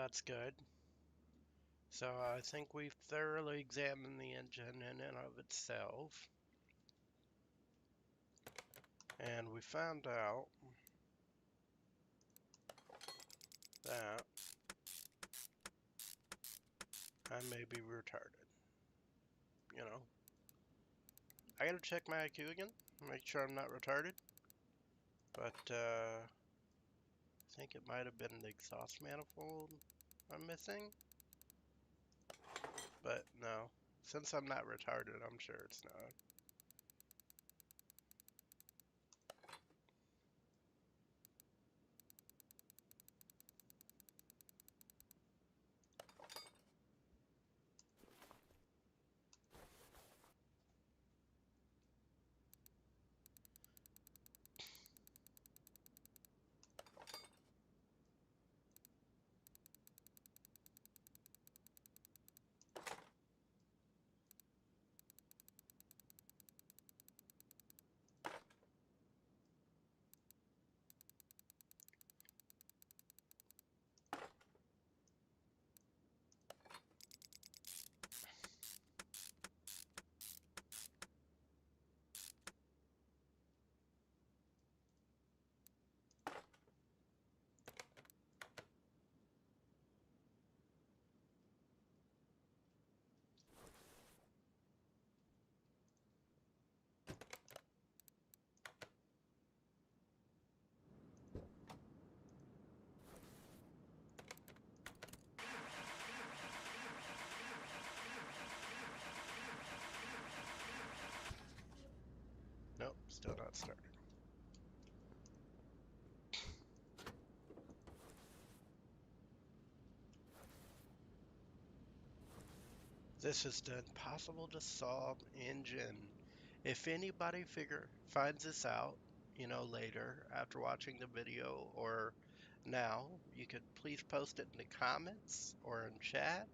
that's good. So I think we've thoroughly examined the engine in and of itself. And we found out that I may be retarded. You know, I gotta check my IQ again, make sure I'm not retarded. But I think it might have been the exhaust manifold I'm missing. But no, since I'm not retarded, I'm sure it's not. Nope, still not started. This is the impossible to solve engine. If anybody finds this out, later after watching the video or now, you could please post it in the comments or in chat.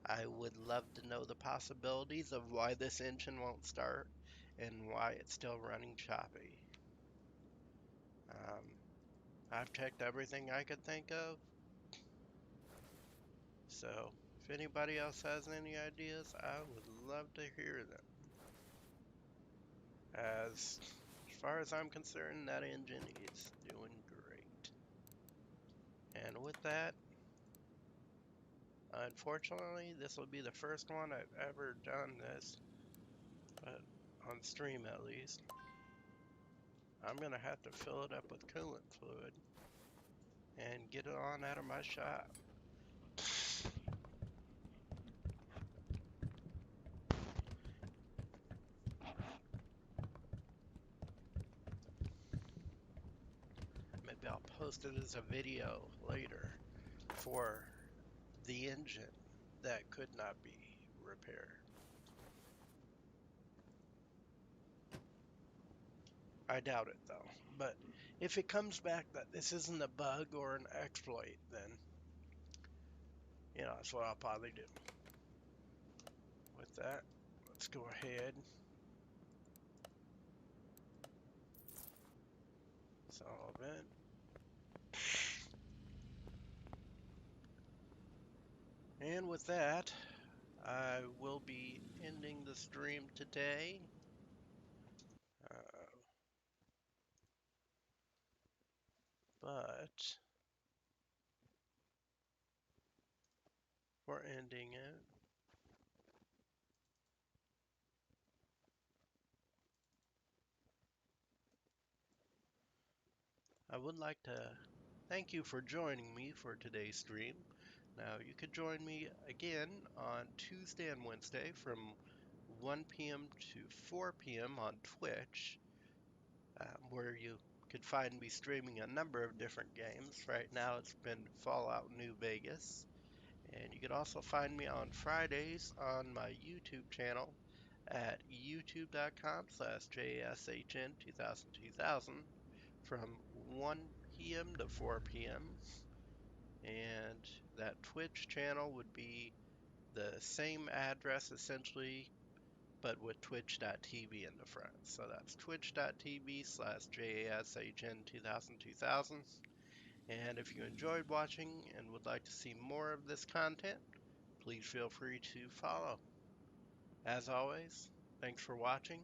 I would love to know the possibilities of why this engine won't start and why it's still running choppy. Um, I've checked everything I could think of, so if anybody else has any ideas, I would love to hear them. As far as I'm concerned, that engine is doing great. And with that, unfortunately, this will be the first one I've ever done this, but on stream at least. I'm gonna have to fill it up with coolant fluid and get it on out of my shop. Maybe I'll post it as a video later for the engine that could not be repaired. I doubt it though. But if it comes back that this isn't a bug or an exploit, then that's what I'll probably do. With that, let's go ahead. Solvent. And with that, I will be ending the stream today. Uh, but for ending it, I would like to thank you for joining me for today's stream. Now, you could join me again on Tuesday and Wednesday from 1 p.m. to 4 p.m. on Twitch, where you could find me streaming a number of different games. Right now, it's been Fallout New Vegas. And you can also find me on Fridays on my YouTube channel at youtube.com/JSHN2000 from 1 p.m. to 4 p.m. And that Twitch channel would be the same address essentially, but with twitch.tv in the front. So that's twitch.tv/JASHN2000. And if you enjoyed watching and would like to see more of this content, please feel free to follow. As always, thanks for watching